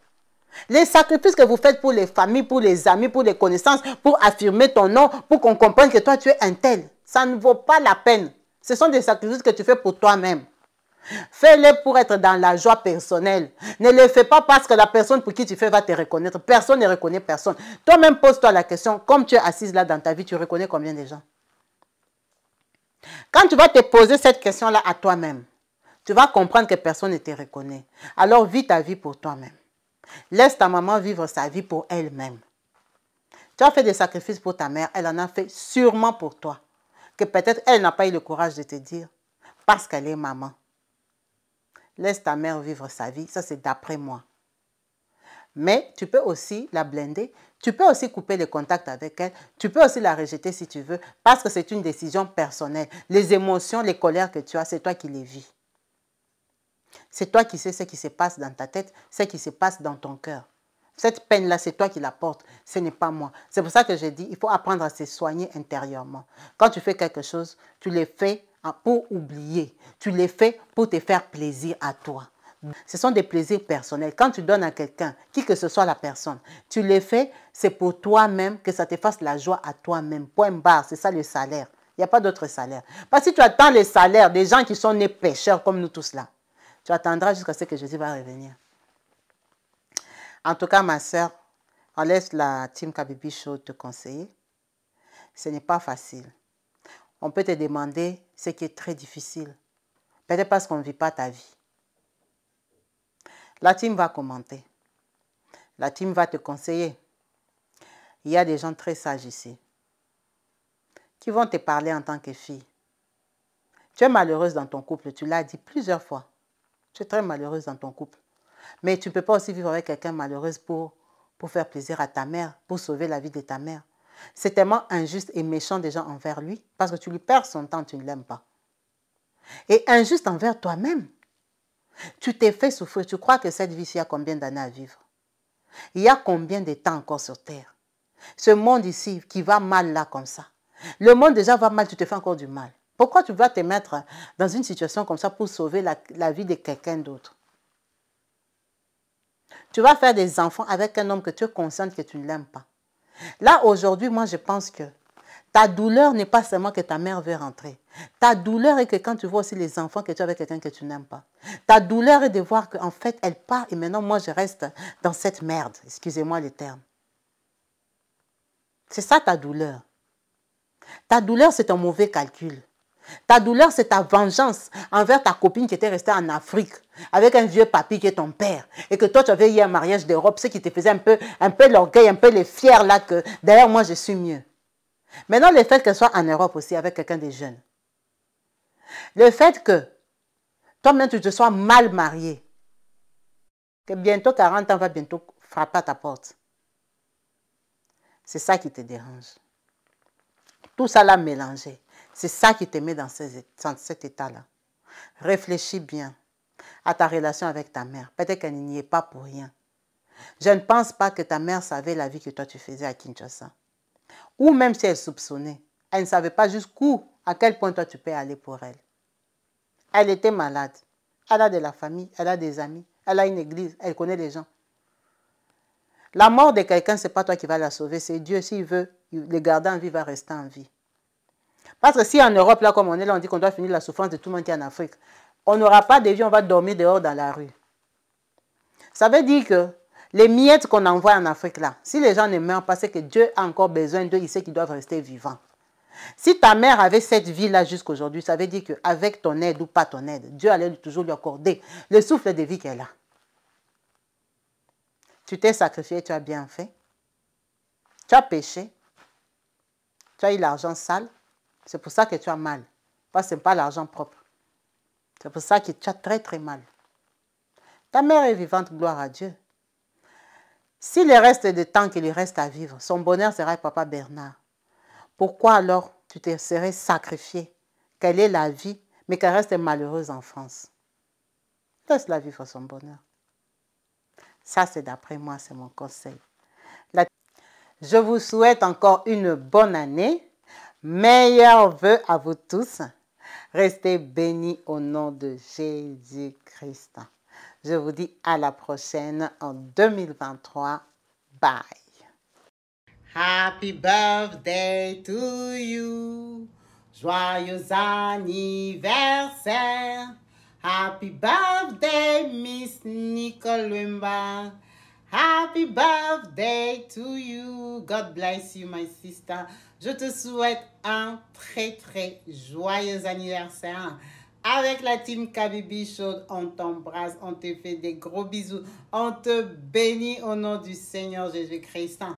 Speaker 1: Les sacrifices que vous faites pour les familles, pour les amis, pour les connaissances, pour affirmer ton nom, pour qu'on comprenne que toi, tu es un tel, ça ne vaut pas la peine. Ce sont des sacrifices que tu fais pour toi-même. Fais-les pour être dans la joie personnelle. Ne le fais pas parce que la personne pour qui tu fais va te reconnaître. Personne ne reconnaît personne. Toi-même, pose-toi la question, comme tu es assise là dans ta vie, tu reconnais combien de gens? Quand tu vas te poser cette question-là à toi-même, tu vas comprendre que personne ne te reconnaît. Alors, vis ta vie pour toi-même. Laisse ta maman vivre sa vie pour elle-même. Tu as fait des sacrifices pour ta mère, elle en a fait sûrement pour toi. Que peut-être elle n'a pas eu le courage de te dire parce qu'elle est maman. Laisse ta mère vivre sa vie, ça c'est d'après moi. Mais tu peux aussi la blender, tu peux aussi couper les contacts avec elle, tu peux aussi la rejeter si tu veux, parce que c'est une décision personnelle. Les émotions, les colères que tu as, c'est toi qui les vis. C'est toi qui sais ce qui se passe dans ta tête, ce qui se passe dans ton cœur. Cette peine-là, c'est toi qui la portes, ce n'est pas moi. C'est pour ça que je dis, il faut apprendre à se soigner intérieurement. Quand tu fais quelque chose, tu le fais pour oublier. Tu le fais pour te faire plaisir à toi. Ce sont des plaisirs personnels. Quand tu donnes à quelqu'un, qui que ce soit la personne, tu le fais, c'est pour toi-même, que ça te fasse la joie à toi-même. Point barre, c'est ça le salaire. Il n'y a pas d'autre salaire. Parce que si tu attends les salaires des gens qui sont nés pécheurs comme nous tous là, tu attendras jusqu'à ce que Jésus va revenir. En tout cas, ma soeur, on laisse la team Kabibi Show te conseiller. Ce n'est pas facile. On peut te demander ce qui est très difficile. Peut-être parce qu'on ne vit pas ta vie. La team va commenter. La team va te conseiller. Il y a des gens très sages ici qui vont te parler en tant que fille. Tu es malheureuse dans ton couple, tu l'as dit plusieurs fois. Tu es très malheureuse dans ton couple. Mais tu ne peux pas aussi vivre avec quelqu'un malheureuse pour faire plaisir à ta mère, pour sauver la vie de ta mère. C'est tellement injuste et méchant des gens envers lui parce que tu lui perds son temps, tu ne l'aimes pas. Et injuste envers toi-même. Tu t'es fait souffrir. Tu crois que cette vie-ci a combien d'années à vivre? Il y a combien de temps encore sur terre? Ce monde ici qui va mal là comme ça. Le monde déjà va mal, tu te fais encore du mal. Pourquoi tu vas te mettre dans une situation comme ça pour sauver la vie de quelqu'un d'autre? Tu vas faire des enfants avec un homme que tu es consciente que tu ne l'aimes pas. Là, aujourd'hui, moi, je pense que ta douleur n'est pas seulement que ta mère veut rentrer. Ta douleur est que quand tu vois aussi les enfants que tu as avec quelqu'un que tu n'aimes pas. Ta douleur est de voir qu'en fait, elle part et maintenant, moi, je reste dans cette merde. Excusez-moi le terme. C'est ça ta douleur. Ta douleur, c'est un mauvais calcul. Ta douleur, c'est ta vengeance envers ta copine qui était restée en Afrique avec un vieux papy qui est ton père. Et que toi, tu avais eu un mariage d'Europe, ce qui te faisait un peu l'orgueil, un peu les fiers là que d'ailleurs, moi, je suis mieux. Maintenant, le fait qu'elle soit en Europe aussi avec quelqu'un de jeune. Le fait que toi-même, tu te sois mal marié. Que bientôt 40 ans va bientôt frapper à ta porte. C'est ça qui te dérange. Tout ça là mélangé. C'est ça qui te met dans cet état-là. Réfléchis bien à ta relation avec ta mère. Peut-être qu'elle n'y est pas pour rien. Je ne pense pas que ta mère savait la vie que toi tu faisais à Kinshasa. Ou même si elle soupçonnait, elle ne savait pas jusqu'où, à quel point toi tu peux aller pour elle. Elle était malade. Elle a de la famille, elle a des amis, elle a une église, elle connaît les gens. La mort de quelqu'un, ce n'est pas toi qui vas la sauver, c'est Dieu. S'il veut le garder en vie, il va rester en vie. Parce que si en Europe, là, comme on est là, on dit qu'on doit finir la souffrance de tout le monde qui est en Afrique, on n'aura pas de vie, on va dormir dehors dans la rue. Ça veut dire que les miettes qu'on envoie en Afrique, là, si les gens ne meurent pas, c'est que Dieu a encore besoin d'eux, il sait qu'ils doivent rester vivants. Si ta mère avait cette vie-là jusqu'aujourd'hui, ça veut dire qu'avec ton aide ou pas ton aide, Dieu allait toujours lui accorder le souffle de vie qu'elle a. Tu t'es sacrifié, tu as bien fait. Tu as péché. Tu as eu l'argent sale. C'est pour ça que tu as mal. Parce que ce n'est pas l'argent propre. C'est pour ça que tu as très très mal. Ta mère est vivante, gloire à Dieu. S'il lui reste de temps qu'il lui reste à vivre, son bonheur sera Papa Bernard. Pourquoi alors tu te serais sacrifié qu'elle ait la vie, mais qu'elle reste malheureuse en France. Laisse-la vivre son bonheur. Ça, c'est d'après moi, c'est mon conseil. Je vous souhaite encore une bonne année. Meilleurs vœux à vous tous. Restez bénis au nom de Jésus-Christ. Je vous dis à la prochaine en 2023. Bye. Happy birthday to you. Joyeux anniversaire. Happy birthday, Miss Nicole Wemba. Happy birthday to you. God bless you, my sister. Je te souhaite un très, très joyeux anniversaire. Avec la team Kabibi Show, on t'embrasse, on te fait des gros bisous. On te bénit au nom du Seigneur Jésus-Christ.